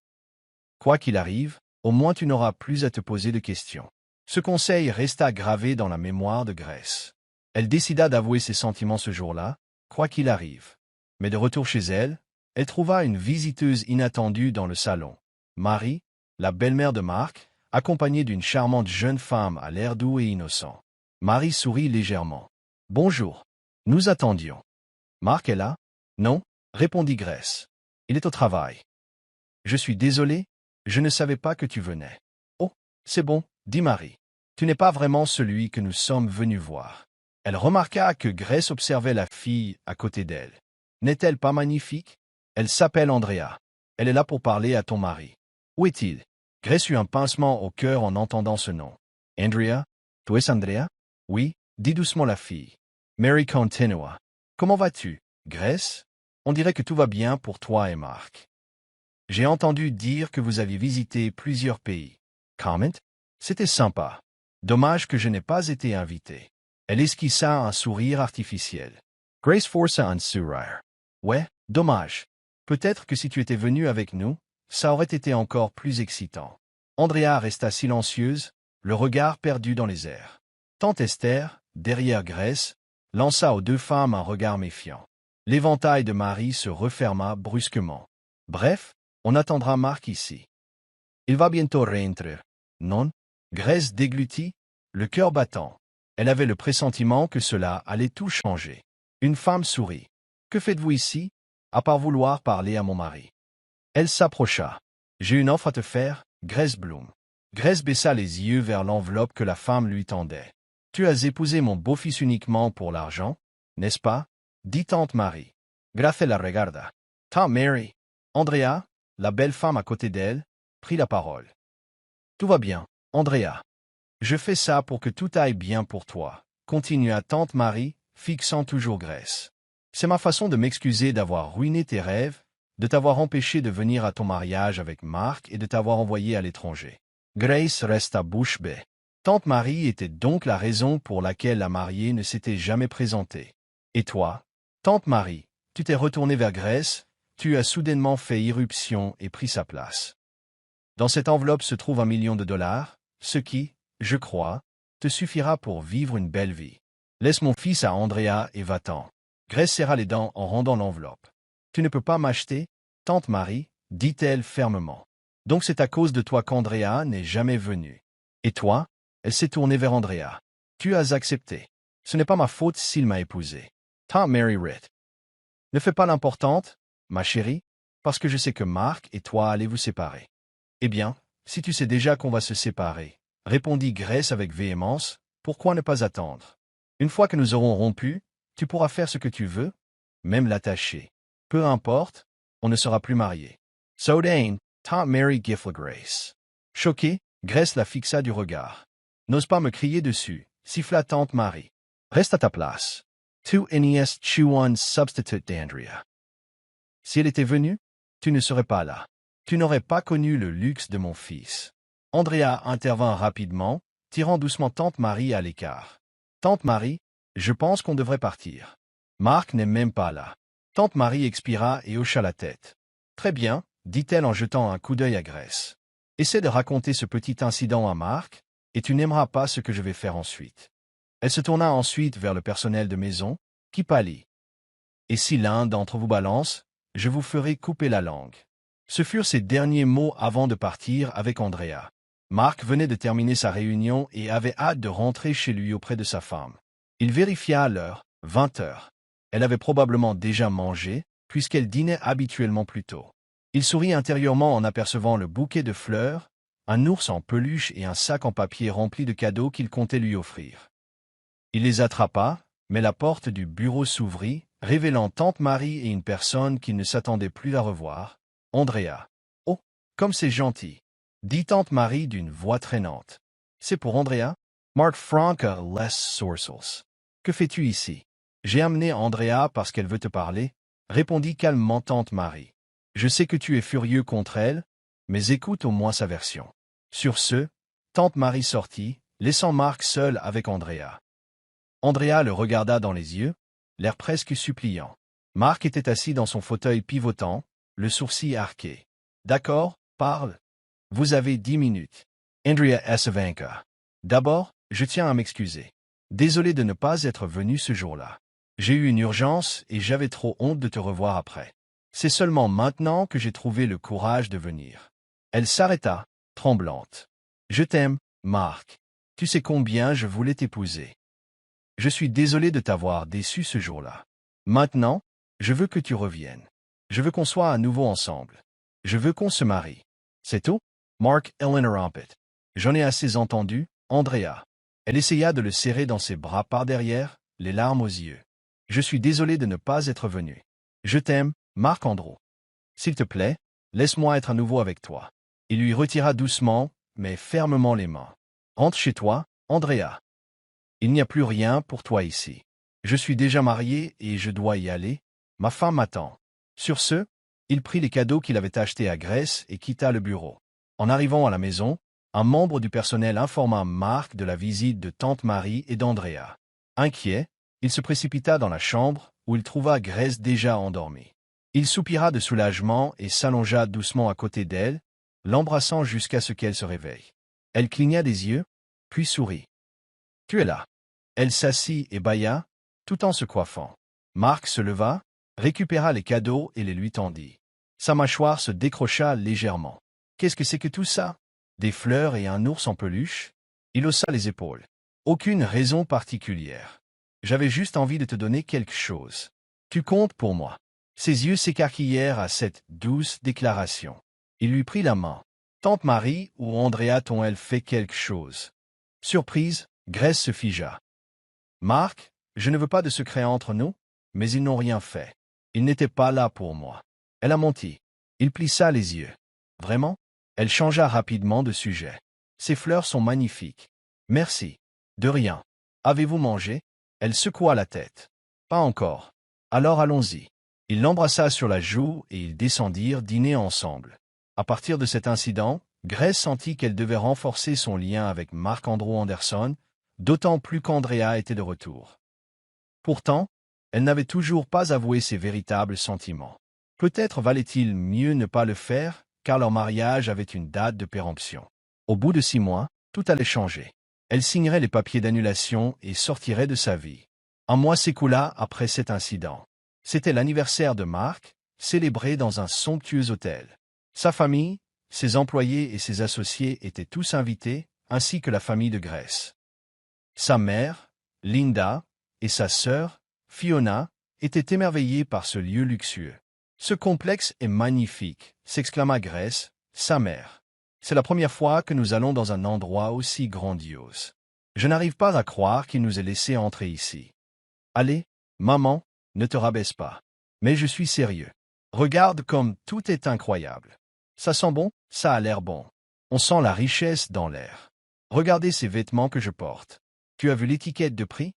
Quoi qu'il arrive, au moins tu n'auras plus à te poser de questions. » Ce conseil resta gravé dans la mémoire de Grace. Elle décida d'avouer ses sentiments ce jour-là, quoi qu'il arrive. Mais de retour chez elle, elle trouva une visiteuse inattendue dans le salon. Marie, la belle-mère de Mark, accompagnée d'une charmante jeune femme à l'air doux et innocent. Marie sourit légèrement. « Bonjour. Nous attendions. Mark est là? »« Non, » répondit Grace. « Il est au travail. »« Je suis désolée, je ne savais pas que tu venais. »« Oh, c'est bon, » dit Marie. « Tu n'es pas vraiment celui que nous sommes venus voir. » Elle remarqua que Grace observait la fille à côté d'elle. « N'est-elle pas magnifique? Elle s'appelle Andrea. Elle est là pour parler à ton mari. »« Où est-il? » Grace eut un pincement au cœur en entendant ce nom. « Andrea? Tu es Andrea? »« Oui, » dit doucement la fille. Mary continua. « Comment vas-tu, Grace? On dirait que tout va bien pour toi et Mark. J'ai entendu dire que vous aviez visité plusieurs pays. Comment? C'était sympa. Dommage que je n'ai pas été invité. » Elle esquissa un sourire artificiel. Grace força un sourire. « Ouais, dommage. Peut-être que si tu étais venu avec nous, ça aurait été encore plus excitant. » Andrea resta silencieuse, le regard perdu dans les airs. Tante Esther, derrière Grace, lança aux 2 femmes un regard méfiant. L'éventail de Marie se referma brusquement. Bref, on attendra Mark ici. Il va bientôt rentrer. Non? Grace déglutit, le cœur battant. Elle avait le pressentiment que cela allait tout changer. Une femme sourit. Que faites-vous ici, à part vouloir parler à mon mari? Elle s'approcha. J'ai une offre à te faire, Grace Bloom. Grace baissa les yeux vers l'enveloppe que la femme lui tendait. Tu as épousé mon beau-fils uniquement pour l'argent, n'est-ce pas? Dit tante Marie. Grace la regarda. Tante Mary. Andrea, la belle femme à côté d'elle, prit la parole. Tout va bien, Andrea. Je fais ça pour que tout aille bien pour toi, continua tante Marie, fixant toujours Grace. C'est ma façon de m'excuser d'avoir ruiné tes rêves, de t'avoir empêché de venir à ton mariage avec Mark et de t'avoir envoyé à l'étranger. Grace resta bouche bée. Tante Marie était donc la raison pour laquelle la mariée ne s'était jamais présentée. Et toi, tante Marie, tu t'es retournée vers Grace, tu as soudainement fait irruption et pris sa place. Dans cette enveloppe se trouve $1 million, ce qui, je crois, te suffira pour vivre une belle vie. Laisse mon fils à Andrea et va-t'en. Grace serra les dents en rendant l'enveloppe. Tu ne peux pas m'acheter, tante Marie, dit-elle fermement. Donc c'est à cause de toi qu'Andrea n'est jamais venue. Et toi? Elle s'est tournée vers Andrea. Tu as accepté. Ce n'est pas ma faute s'il m'a épousée. Tante Mary rit. Ne fais pas l'importante, ma chérie, parce que je sais que Mark et toi allez vous séparer. Eh bien, si tu sais déjà qu'on va se séparer, répondit Grace avec véhémence, pourquoi ne pas attendre? Une fois que nous aurons rompu, tu pourras faire ce que tu veux, même l'attacher. Peu importe, on ne sera plus mariés. Soudain, tante Mary gifla Grace. Choquée, Grace la fixa du regard. N'ose pas me crier dessus, siffla tante Marie. Reste à ta place. Tu n'es one substitute d'Andrea. Si elle était venue, tu ne serais pas là. Tu n'aurais pas connu le luxe de mon fils. Andrea intervint rapidement, tirant doucement tante Marie à l'écart. Tante Marie, je pense qu'on devrait partir. Mark n'est même pas là. Tante Marie expira et hocha la tête. Très bien, dit-elle en jetant un coup d'œil à Grace. Essaie de raconter ce petit incident à Mark, et tu n'aimeras pas ce que je vais faire ensuite. Elle se tourna ensuite vers le personnel de maison, qui pâlit. Et si l'un d'entre vous balance, je vous ferai couper la langue. Ce furent ses derniers mots avant de partir avec Andrea. Mark venait de terminer sa réunion et avait hâte de rentrer chez lui auprès de sa femme. Il vérifia l'heure, 20 heures. Elle avait probablement déjà mangé, puisqu'elle dînait habituellement plus tôt. Il sourit intérieurement en apercevant le bouquet de fleurs, un ours en peluche et un sac en papier rempli de cadeaux qu'il comptait lui offrir. Il les attrapa, mais la porte du bureau s'ouvrit, révélant tante Marie et une personne qu'il ne s'attendait plus à revoir, Andrea. « Oh, comme c'est gentil !» dit tante Marie d'une voix traînante. « C'est pour Andrea? Mark Franca les sourcils. Que fais-tu ici? » « J'ai amené Andrea parce qu'elle veut te parler, » répondit calmement tante Marie. « Je sais que tu es furieux contre elle, mais écoute au moins sa version. » Sur ce, tante Marie sortit, laissant Mark seul avec Andrea. Andrea le regarda dans les yeux, l'air presque suppliant. Mark était assis dans son fauteuil pivotant, le sourcil arqué. « D'accord, parle. Vous avez 10 minutes. Andrea Savanka. D'abord, je tiens à m'excuser. Désolé de ne pas être venu ce jour-là. J'ai eu une urgence et j'avais trop honte de te revoir après. C'est seulement maintenant que j'ai trouvé le courage de venir. » Elle s'arrêta, tremblante. « Je t'aime, Mark. Tu sais combien je voulais t'épouser. Je suis désolé de t'avoir déçu ce jour-là. Maintenant, je veux que tu reviennes. Je veux qu'on soit à nouveau ensemble. Je veux qu'on se marie. C'est tout? » Mark interrompit. « J'en ai assez entendu, Andrea. » Elle essaya de le serrer dans ses bras par derrière, les larmes aux yeux. « Je suis désolé de ne pas être venu. Je t'aime, Mark Andrew. S'il te plaît, laisse-moi être à nouveau avec toi. » Il lui retira doucement, mais fermement les mains. « Rentre chez toi, Andrea. Il n'y a plus rien pour toi ici. Je suis déjà marié et je dois y aller. Ma femme m'attend. » Sur ce, il prit les cadeaux qu'il avait achetés à Grace et quitta le bureau. En arrivant à la maison, un membre du personnel informa Mark de la visite de tante Marie et d'Andrea. Inquiet, il se précipita dans la chambre, où il trouva Grace déjà endormie. Il soupira de soulagement et s'allongea doucement à côté d'elle, l'embrassant jusqu'à ce qu'elle se réveille. Elle cligna des yeux, puis sourit. « Tu es là. » Elle s'assit et bâilla, tout en se coiffant. Mark se leva, récupéra les cadeaux et les lui tendit. Sa mâchoire se décrocha légèrement. Qu'est-ce que c'est que tout ça? Des fleurs et un ours en peluche? Il haussa les épaules. Aucune raison particulière. J'avais juste envie de te donner quelque chose. Tu comptes pour moi. Ses yeux s'écarquillèrent à cette douce déclaration. Il lui prit la main. Tante Marie ou Andrea t'ont-elles fait quelque chose? Surprise, Grace se figea. Marc, je ne veux pas de secret entre nous, mais ils n'ont rien fait. Ils n'étaient pas là pour moi. Elle a menti. Il plissa les yeux. Vraiment? Elle changea rapidement de sujet. Ces fleurs sont magnifiques. Merci. De rien. Avez-vous mangé? Elle secoua la tête. Pas encore. Alors allons-y. Il l'embrassa sur la joue et ils descendirent dîner ensemble. À partir de cet incident, Grace sentit qu'elle devait renforcer son lien avec Marc-Andrew Anderson, d'autant plus qu'Andrea était de retour. Pourtant, elle n'avait toujours pas avoué ses véritables sentiments. Peut-être valait-il mieux ne pas le faire, car leur mariage avait une date de péremption. Au bout de 6 mois, tout allait changer. Elle signerait les papiers d'annulation et sortirait de sa vie. Un mois s'écoula après cet incident. C'était l'anniversaire de Marc, célébré dans un somptueux hôtel. Sa famille, ses employés et ses associés étaient tous invités, ainsi que la famille de Grace. Sa mère, Linda, et sa sœur, Fiona, étaient émerveillées par ce lieu luxueux. Ce complexe est magnifique, s'exclama Grace, sa mère. C'est la première fois que nous allons dans un endroit aussi grandiose. Je n'arrive pas à croire qu'il nous ait laissé entrer ici. Allez, maman, ne te rabaisse pas. Mais je suis sérieux. Regarde comme tout est incroyable. Ça sent bon, ça a l'air bon. On sent la richesse dans l'air. Regardez ces vêtements que je porte. Tu as vu l'étiquette de prix?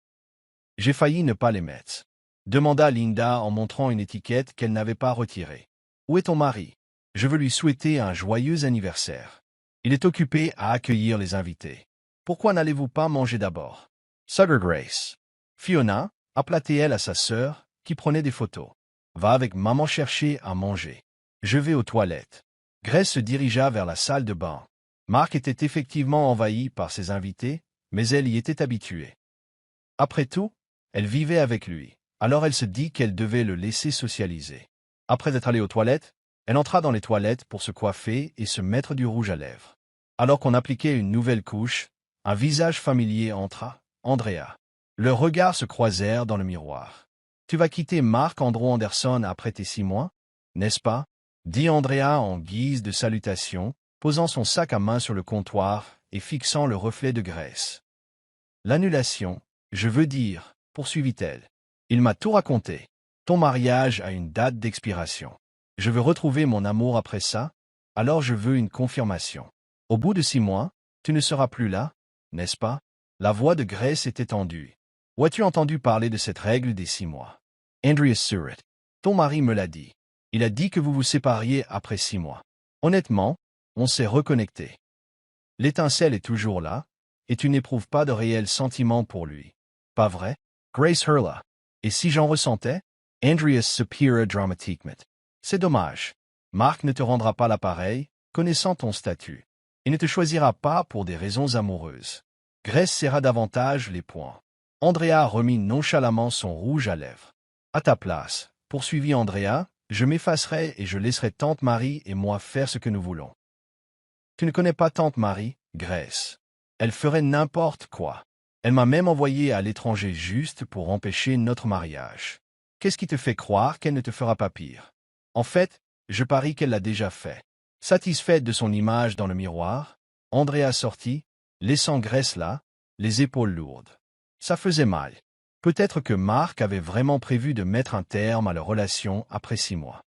J'ai failli ne pas les mettre. Demanda Linda en montrant une étiquette qu'elle n'avait pas retirée. Où est ton mari? Je veux lui souhaiter un joyeux anniversaire. Il est occupé à accueillir les invités. Pourquoi n'allez-vous pas manger d'abord? Sugar Grace. Fiona, appela-t-elle à sa sœur, qui prenait des photos. Va avec maman chercher à manger. Je vais aux toilettes. Grace se dirigea vers la salle de bain. Marc était effectivement envahi par ses invités, mais elle y était habituée. Après tout, elle vivait avec lui, alors elle se dit qu'elle devait le laisser socialiser. Après être allée aux toilettes, elle entra dans les toilettes pour se coiffer et se mettre du rouge à lèvres. Alors qu'on appliquait une nouvelle couche, un visage familier entra, Andrea. Leurs regards se croisèrent dans le miroir. « Tu vas quitter Marc-Andrew Anderson après tes 6 mois, n'est-ce pas ?» dit Andrea en guise de salutation, posant son sac à main sur le comptoir et fixant le reflet de Grace. « L'annulation, je veux dire, poursuivit-elle. Il m'a tout raconté. Ton mariage a une date d'expiration. Je veux retrouver mon amour après ça, alors je veux une confirmation. Au bout de 6 mois, tu ne seras plus là, n'est-ce pas? » La voix de Grace était tendue. « Où as-tu entendu parler de cette règle des 6 mois? » Andrea Surratt. Ton mari me l'a dit. Il a dit que vous vous sépariez après 6 mois. Honnêtement, on s'est reconnecté. L'étincelle est toujours là, et tu n'éprouves pas de réels sentiments pour lui. Pas vrai? Grace hurla. Et si j'en ressentais? Andrea soupira dramatiquement. C'est dommage. Marc ne te rendra pas l'appareil, connaissant ton statut. Il ne te choisira pas pour des raisons amoureuses. Grace serra davantage les poings. Andrea remit nonchalamment son rouge à lèvres. À ta place, poursuivit Andrea, je m'effacerai et je laisserai tante Marie et moi faire ce que nous voulons. Tu ne connais pas tante Marie, Grace. Elle ferait n'importe quoi. Elle m'a même envoyé à l'étranger juste pour empêcher notre mariage. Qu'est-ce qui te fait croire qu'elle ne te fera pas pire? En fait, je parie qu'elle l'a déjà fait. Satisfaite de son image dans le miroir, Andrea sortit, laissant Grace là, les épaules lourdes. Ça faisait mal. Peut-être que Marc avait vraiment prévu de mettre un terme à leur relation après 6 mois.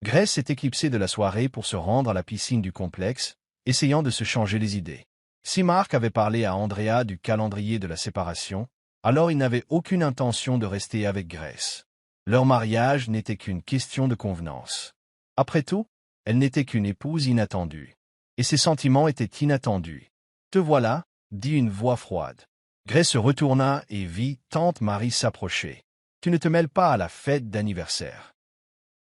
Grace s'est éclipsée de la soirée pour se rendre à la piscine du complexe, essayant de se changer les idées. Si Marc avait parlé à Andrea du calendrier de la séparation, alors il n'avait aucune intention de rester avec Grace. Leur mariage n'était qu'une question de convenance. Après tout, elle n'était qu'une épouse inattendue. Et ses sentiments étaient inattendus. « Te voilà » dit une voix froide. Grace se retourna et vit tante Marie s'approcher. « Tu ne te mêles pas à la fête d'anniversaire. »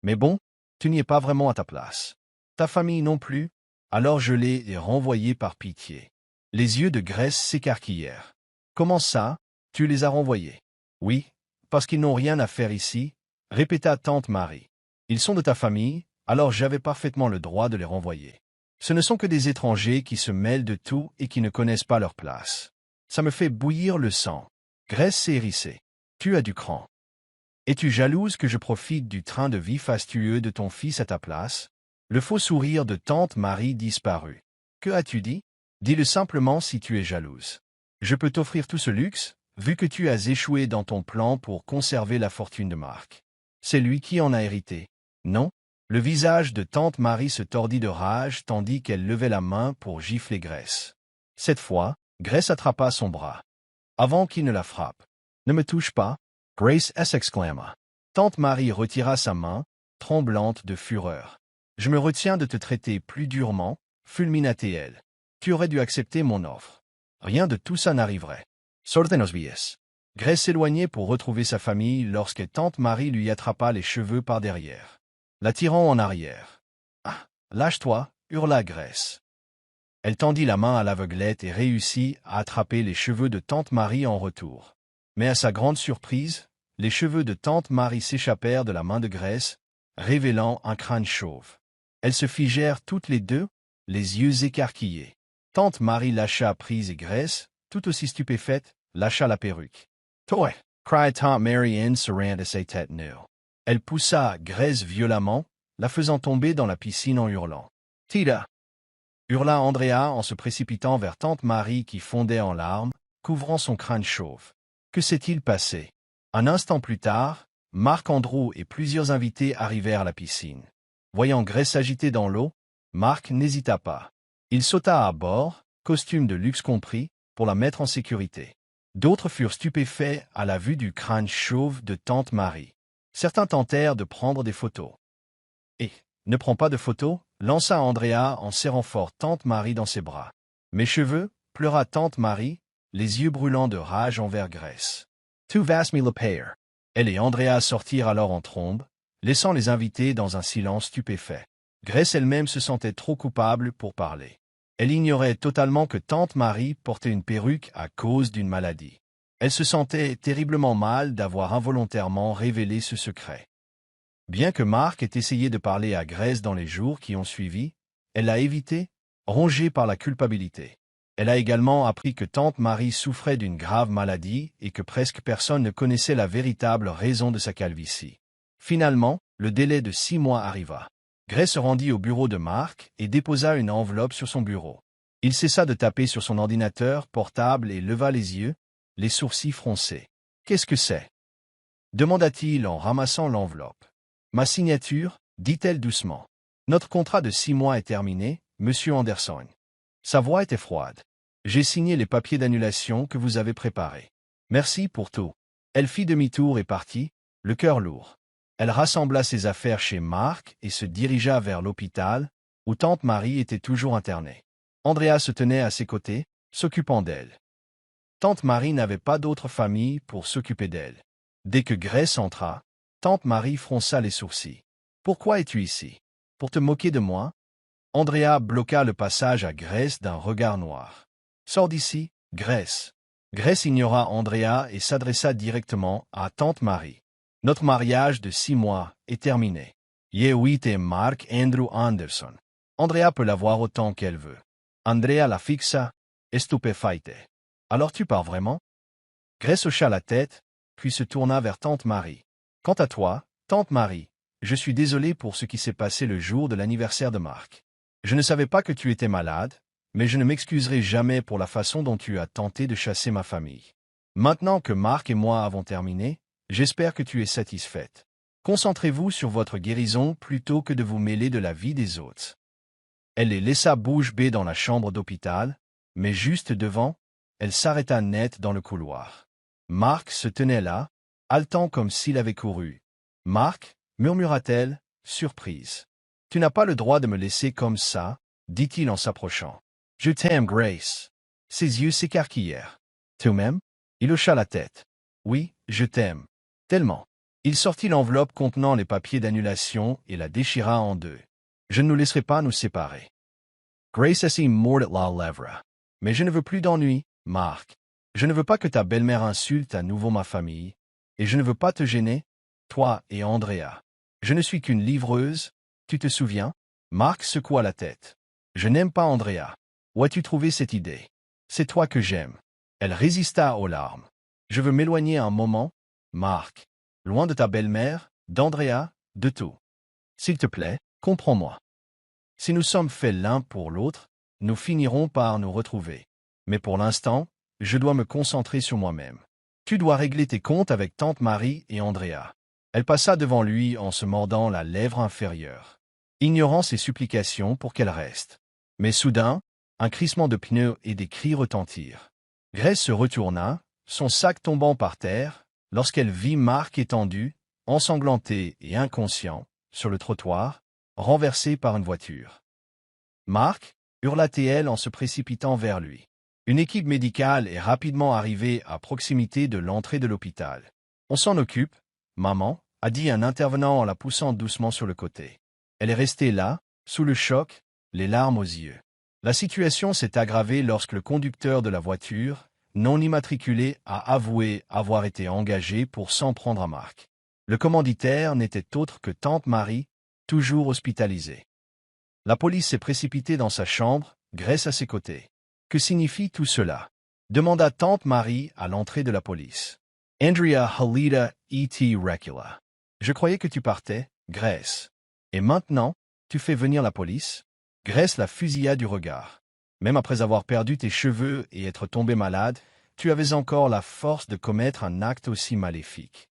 Mais bon, tu n'y es pas vraiment à ta place. Ta famille non plus, alors je l'ai renvoyée par pitié. Les yeux de Grace s'écarquillèrent. Comment ça, tu les as renvoyés? Oui, parce qu'ils n'ont rien à faire ici, répéta tante Marie. Ils sont de ta famille, alors j'avais parfaitement le droit de les renvoyer. Ce ne sont que des étrangers qui se mêlent de tout et qui ne connaissent pas leur place. Ça me fait bouillir le sang. Grace s'est hérissée. Tu as du cran. Es-tu jalouse que je profite du train de vie fastueux de ton fils à ta place? Le faux sourire de tante Marie disparut. Que as-tu dit? Dis-le simplement si tu es jalouse. Je peux t'offrir tout ce luxe, vu que tu as échoué dans ton plan pour conserver la fortune de Marc. C'est lui qui en a hérité. Non? Le visage de tante Marie se tordit de rage tandis qu'elle levait la main pour gifler Grace. Cette fois, Grace attrapa son bras. Avant qu'il ne la frappe. Ne me touche pas, Grace s'exclama. Tante Marie retira sa main, tremblante de fureur. Je me retiens de te traiter plus durement, fulmina-t-elle. Tu aurais dû accepter mon offre. Rien de tout ça n'arriverait. Sortenos vies. Grace s'éloignait pour retrouver sa famille lorsque tante Marie lui attrapa les cheveux par derrière. La tirant en arrière. Ah, lâche-toi, hurla Grace. Elle tendit la main à l'aveuglette et réussit à attraper les cheveux de tante Marie en retour. Mais à sa grande surprise, les cheveux de tante Marie s'échappèrent de la main de Grace, révélant un crâne chauve. Elles se figèrent toutes les deux, les yeux écarquillés. Tante Marie lâcha prise et Grace, tout aussi stupéfaite, lâcha la perruque. « Toi! » cria tante Marie en se rendant à ses têtes nues. Elle poussa Grace violemment, la faisant tomber dans la piscine en hurlant. « Tita !» hurla Andrea en se précipitant vers tante Marie qui fondait en larmes, couvrant son crâne chauve. Que s'est-il passé? Un instant plus tard, Marc Andrew et plusieurs invités arrivèrent à la piscine. Voyant Grace s'agiter dans l'eau, Marc n'hésita pas. Il sauta à bord, costume de luxe compris, pour la mettre en sécurité. D'autres furent stupéfaits à la vue du crâne chauve de tante Marie. Certains tentèrent de prendre des photos. « Et, ne prends pas de photos » lança Andrea en serrant fort tante Marie dans ses bras. « Mes cheveux » pleura tante Marie, les yeux brûlants de rage envers Grace. « Tu vas me le payer. » Elle et Andrea sortirent alors en trombe, laissant les invités dans un silence stupéfait. Grace elle-même se sentait trop coupable pour parler. Elle ignorait totalement que tante Marie portait une perruque à cause d'une maladie. Elle se sentait terriblement mal d'avoir involontairement révélé ce secret. Bien que Marc ait essayé de parler à Grace dans les jours qui ont suivi, elle l'a évité, rongée par la culpabilité. Elle a également appris que tante Marie souffrait d'une grave maladie et que presque personne ne connaissait la véritable raison de sa calvitie. Finalement, le délai de 6 mois arriva. Grace se rendit au bureau de Marc et déposa une enveloppe sur son bureau. Il cessa de taper sur son ordinateur portable et leva les yeux, les sourcils froncés. « Qu'est-ce que c'est » demanda-t-il en ramassant l'enveloppe. « Ma signature, dit-elle doucement. Notre contrat de 6 mois est terminé, monsieur Anderson. » Sa voix était froide. « J'ai signé les papiers d'annulation que vous avez préparés. Merci pour tout. » Elle fit demi-tour et partit, le cœur lourd. Elle rassembla ses affaires chez Marc et se dirigea vers l'hôpital, où tante Marie était toujours internée. Andrea se tenait à ses côtés, s'occupant d'elle. Tante Marie n'avait pas d'autre famille pour s'occuper d'elle. Dès que Grace entra, tante Marie fronça les sourcils. « Pourquoi es-tu ici? Pour te moquer de moi ?» Andrea bloqua le passage à Grace d'un regard noir. « Sors d'ici, Grace. » Grace ignora Andrea et s'adressa directement à tante Marie. « Notre mariage de 6 mois est terminé. Oui et Marc Andrew Anderson. Andrea peut la voir autant qu'elle veut. » Andrea la fixa, stupéfaite. « Alors tu pars vraiment? » Grace hocha la tête, puis se tourna vers tante Marie. « Quant à toi, tante Marie, je suis désolé pour ce qui s'est passé le jour de l'anniversaire de Marc. Je ne savais pas que tu étais malade, mais je ne m'excuserai jamais pour la façon dont tu as tenté de chasser ma famille. Maintenant que Marc et moi avons terminé, j'espère que tu es satisfaite. Concentrez-vous sur votre guérison plutôt que de vous mêler de la vie des autres. » Elle les laissa bouche bée dans la chambre d'hôpital, mais juste devant, elle s'arrêta net dans le couloir. Marc se tenait là, haletant comme s'il avait couru. « Marc, » murmura-t-elle, surprise. « Tu n'as pas le droit de me laisser comme ça, » dit-il en s'approchant. « Je t'aime, Grace. » Ses yeux s'écarquillèrent. « Tu m'aimes » Il hocha la tête. « Oui, je t'aime. Tellement. » Il sortit l'enveloppe contenant les papiers d'annulation et la déchira en deux. « Je ne nous laisserai pas nous séparer. » Grace s'y mordit la lèvre. « Mais je ne veux plus d'ennui, Marc. Je ne veux pas que ta belle-mère insulte à nouveau ma famille, et je ne veux pas te gêner. toi et Andrea. Je ne suis qu'une livreuse, tu te souviens? Mark secoua la tête. Je n'aime pas Andrea. Où as-tu trouvé cette idée? C'est toi que j'aime. Elle résista aux larmes. Je veux m'éloigner un moment, Mark. Loin de ta belle-mère, d'Andrea, de tout. S'il te plaît, comprends-moi. Si nous sommes faits l'un pour l'autre, nous finirons par nous retrouver. Mais pour l'instant, je dois me concentrer sur moi-même. Tu dois régler tes comptes avec tante Marie et Andrea. Elle passa devant lui en se mordant la lèvre inférieure, ignorant ses supplications pour qu'elle reste. Mais soudain, un crissement de pneus et des cris retentirent. Grace se retourna, son sac tombant par terre, lorsqu'elle vit Mark étendu, ensanglanté et inconscient, sur le trottoir, renversé par une voiture. Mark, hurla-t-elle en se précipitant vers lui. Une équipe médicale est rapidement arrivée à proximité de l'entrée de l'hôpital. On s'en occupe, maman, a dit un intervenant en la poussant doucement sur le côté. Elle est restée là, sous le choc, les larmes aux yeux. La situation s'est aggravée lorsque le conducteur de la voiture, non immatriculé, a avoué avoir été engagé pour s'en prendre à Mark. Le commanditaire n'était autre que tante Marie, toujours hospitalisée. La police s'est précipitée dans sa chambre, Grace à ses côtés. Que signifie tout cela? Demanda tante Marie à l'entrée de la police. Andrea Halida et.t. Recula. Je croyais que tu partais, Grace. Et maintenant, tu fais venir la police? Grace la fusilla du regard. Même après avoir perdu tes cheveux et être tombée malade, tu avais encore la force de commettre un acte aussi maléfique.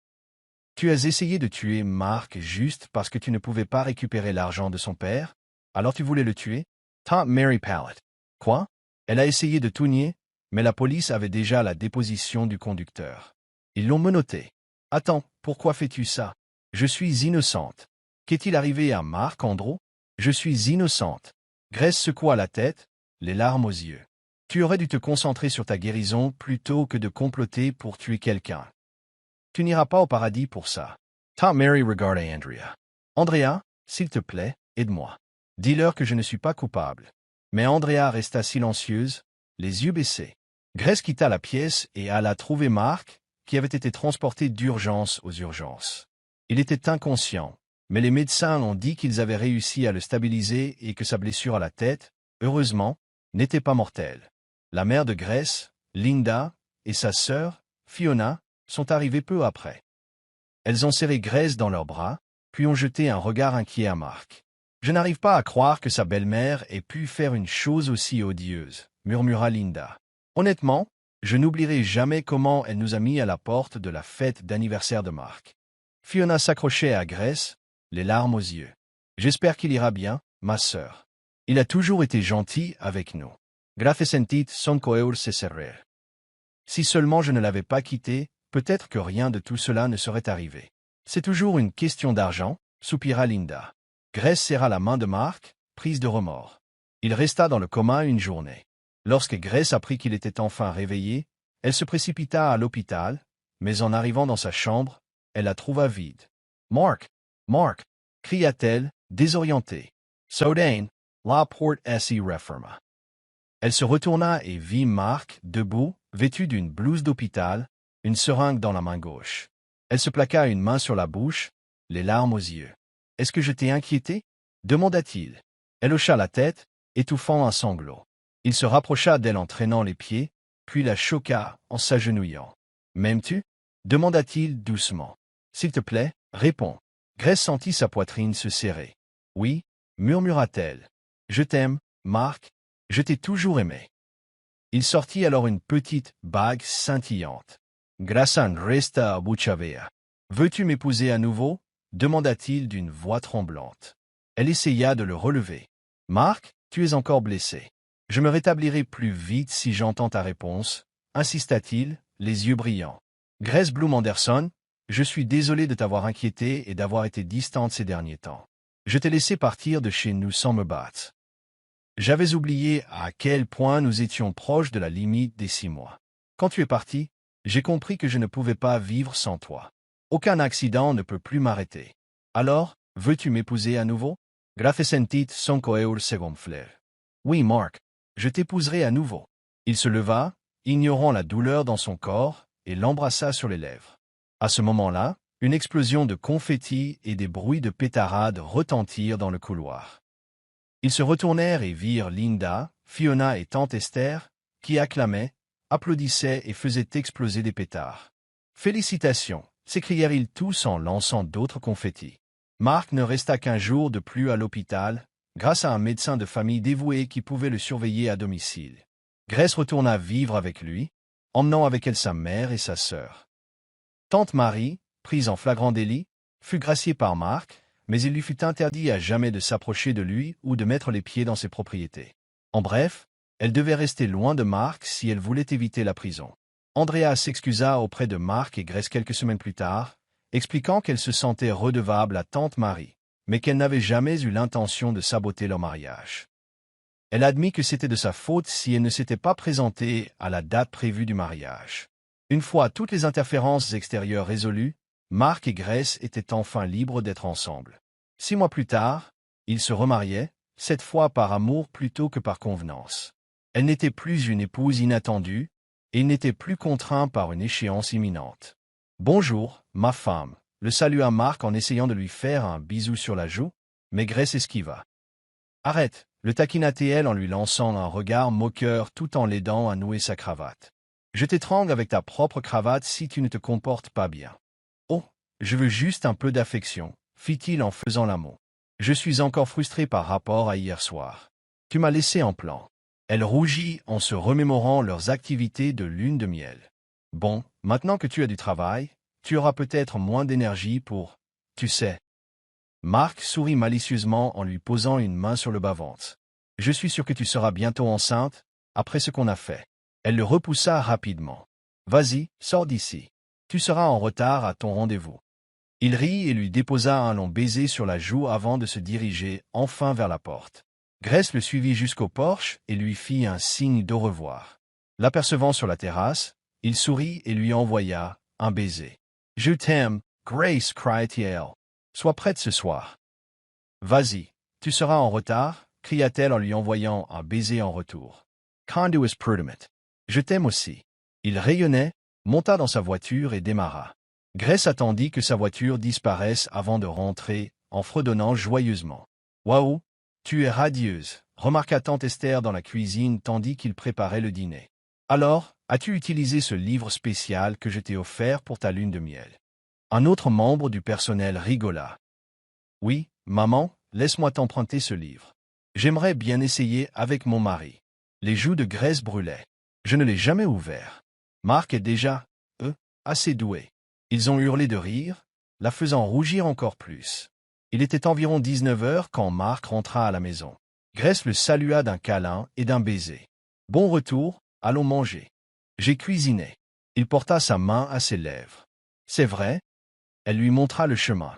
Tu as essayé de tuer Mark juste parce que tu ne pouvais pas récupérer l'argent de son père? Alors tu voulais le tuer? Tante Mary Pallet. Quoi? Elle a essayé de tout nier, mais la police avait déjà la déposition du conducteur. Ils l'ont menotté. Attends, pourquoi fais-tu ça? Je suis innocente. Qu'est-il arrivé à Mark Andrew? Je suis innocente. Grace secoua la tête, les larmes aux yeux. Tu aurais dû te concentrer sur ta guérison plutôt que de comploter pour tuer quelqu'un. Tu n'iras pas au paradis pour ça. Tante Mary regarda Andrea. Andrea, s'il te plaît, aide-moi. Dis-leur que je ne suis pas coupable. Mais Andrea resta silencieuse, les yeux baissés. Grace quitta la pièce et alla trouver Mark, qui avait été transporté d'urgence aux urgences. Il était inconscient, mais les médecins ont dit qu'ils avaient réussi à le stabiliser et que sa blessure à la tête, heureusement, n'était pas mortelle. La mère de Grace, Linda, et sa sœur, Fiona, sont arrivées peu après. Elles ont serré Grace dans leurs bras, puis ont jeté un regard inquiet à Mark. « Je n'arrive pas à croire que sa belle-mère ait pu faire une chose aussi odieuse, » murmura Linda. « Honnêtement, je n'oublierai jamais comment elle nous a mis à la porte de la fête d'anniversaire de Mark. » Fiona s'accrochait à Grace, les larmes aux yeux. « J'espère qu'il ira bien, ma sœur. Il a toujours été gentil avec nous. Grace sentit son cœur se serrer. Si seulement je ne l'avais pas quitté, peut-être que rien de tout cela ne serait arrivé. C'est toujours une question d'argent, soupira Linda. Grace serra la main de Mark, prise de remords. Il resta dans le coma une journée. Lorsque Grace apprit qu'il était enfin réveillé, elle se précipita à l'hôpital, mais en arrivant dans sa chambre, elle la trouva vide. « Mark! Mark! » cria-t-elle, désorientée. Soudain, la porte s'y referma. Elle se retourna et vit Mark, debout, vêtu d'une blouse d'hôpital, une seringue dans la main gauche. Elle se plaqua une main sur la bouche, les larmes aux yeux. « Est-ce que je t'ai inquiété? » demanda-t-il. Elle hocha la tête, étouffant un sanglot. Il se rapprocha d'elle en traînant les pieds, puis la choqua en s'agenouillant. « M'aimes-tu? » demanda-t-il doucement. « S'il te plaît, réponds. » Grace sentit sa poitrine se serrer. « Oui, » murmura-t-elle. « Je t'aime, Mark. Je t'ai toujours aimé. » Il sortit alors une petite bague scintillante. Grassan resta bouche bée. « Veux-tu m'épouser à nouveau? » demanda-t-il d'une voix tremblante. Elle essaya de le relever. « Mark, tu es encore blessé. Je me rétablirai plus vite si j'entends ta réponse, » insista-t-il, les yeux brillants. « Grace Bloom Anderson, je suis désolé de t'avoir inquiété et d'avoir été distante ces derniers temps. Je t'ai laissé partir de chez nous sans me battre. J'avais oublié à quel point nous étions proches de la limite des 6 mois. Quand tu es parti, j'ai compris que je ne pouvais pas vivre sans toi. Aucun accident ne peut plus m'arrêter. Alors, veux-tu m'épouser à nouveau? » Grace sentit son cœur se gonfler. « Oui, Mark, je t'épouserai à nouveau. » Il se leva, ignorant la douleur dans son corps, et l'embrassa sur les lèvres. À ce moment-là, Une explosion de confettis et des bruits de pétarades retentirent dans le couloir. Ils se retournèrent et virent Linda, Fiona et tante Esther, qui acclamaient, applaudissaient et faisaient exploser des pétards. « Félicitations !» s'écrièrent-ils tous en lançant d'autres confettis. Mark ne resta qu'1 jour de plus à l'hôpital, grâce à un médecin de famille dévoué qui pouvait le surveiller à domicile. Grace retourna vivre avec lui, emmenant avec elle sa mère et sa sœur. Tante Marie, prise en flagrant délit, fut graciée par Mark, mais il lui fut interdit à jamais de s'approcher de lui ou de mettre les pieds dans ses propriétés. En bref, elle devait rester loin de Mark si elle voulait éviter la prison. Andrea s'excusa auprès de Mark et Grace quelques semaines plus tard, expliquant qu'elle se sentait redevable à tante Marie, mais qu'elle n'avait jamais eu l'intention de saboter leur mariage. Elle admit que c'était de sa faute si elle ne s'était pas présentée à la date prévue du mariage. Une fois toutes les interférences extérieures résolues, Mark et Grace étaient enfin libres d'être ensemble. 6 mois plus tard, ils se remariaient, cette fois par amour plutôt que par convenance. Elle n'était plus une épouse inattendue, et il n'était plus contraint par une échéance imminente. « Bonjour, ma femme », le salua Mark en essayant de lui faire un bisou sur la joue, mais Grace esquiva. « Arrête », le taquina-t-elle en lui lançant un regard moqueur tout en l'aidant à nouer sa cravate. « Je t'étrangle avec ta propre cravate si tu ne te comportes pas bien. »« Oh, je veux juste un peu d'affection », fit-il en faisant la moue. « Je suis encore frustré par rapport à hier soir. Tu m'as laissé en plan. » Elle rougit en se remémorant leurs activités de lune de miel. « Bon, maintenant que tu as du travail, tu auras peut-être moins d'énergie pour, tu sais. » Mark sourit malicieusement en lui posant une main sur le bas-ventre. « Je suis sûr que tu seras bientôt enceinte, après ce qu'on a fait. » Elle le repoussa rapidement. « Vas-y, sors d'ici. Tu seras en retard à ton rendez-vous. » Il rit et lui déposa un long baiser sur la joue avant de se diriger enfin vers la porte. Grace le suivit jusqu'au porche et lui fit un signe d'au revoir. L'apercevant sur la terrasse, il sourit et lui envoya un baiser. « Je t'aime, Grace » cria-t-il. « Sois prête ce soir. »« Vas-y, tu seras en retard » cria-t-elle en lui envoyant un baiser en retour. « Conduis prudemment. Je t'aime aussi. » Il rayonnait, monta dans sa voiture et démarra. Grace attendit que sa voiture disparaisse avant de rentrer, en fredonnant joyeusement. « Waouh, tu es radieuse » remarqua tante Esther dans la cuisine tandis qu'il préparait le dîner. « Alors, as-tu utilisé ce livre spécial que je t'ai offert pour ta lune de miel ?» Un autre membre du personnel rigola. « Oui, maman, laisse-moi t'emprunter ce livre. J'aimerais bien essayer avec mon mari. » Les joues de Grace brûlaient. « Je ne l'ai jamais ouvert. Mark est déjà, assez doué. » Ils ont hurlé de rire, la faisant rougir encore plus. Il était environ 19 heures quand Mark rentra à la maison. Grace le salua d'un câlin et d'un baiser. « Bon retour, allons manger. J'ai cuisiné. » Il porta sa main à ses lèvres. « C'est vrai ?» Elle lui montra le chemin.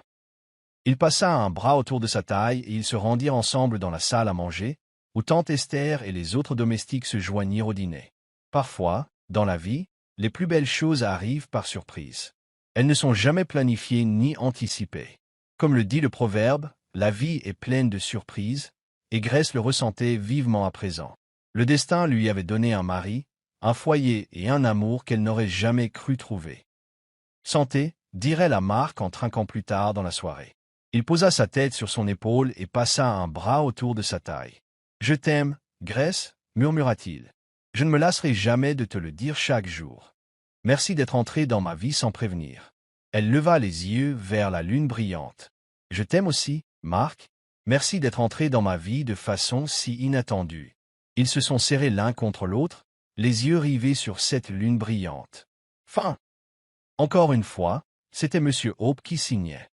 Il passa un bras autour de sa taille et ils se rendirent ensemble dans la salle à manger, où tante Esther et les autres domestiques se joignirent au dîner. Parfois, dans la vie, les plus belles choses arrivent par surprise. Elles ne sont jamais planifiées ni anticipées. Comme le dit le proverbe, la vie est pleine de surprises, et Grace le ressentait vivement à présent. Le destin lui avait donné un mari, un foyer et un amour qu'elle n'aurait jamais cru trouver. « Santé » dirait la Mark en trinquant plus tard dans la soirée. Il posa sa tête sur son épaule et passa un bras autour de sa taille. « Je t'aime, Grace » murmura-t-il. « Je ne me lasserai jamais de te le dire chaque jour. Merci d'être entré dans ma vie sans prévenir. » Elle leva les yeux vers la lune brillante. « Je t'aime aussi, Mark. Merci d'être entré dans ma vie de façon si inattendue. » Ils se sont serrés l'un contre l'autre, les yeux rivés sur cette lune brillante. Fin. Encore une fois, c'était Monsieur Hope qui signait.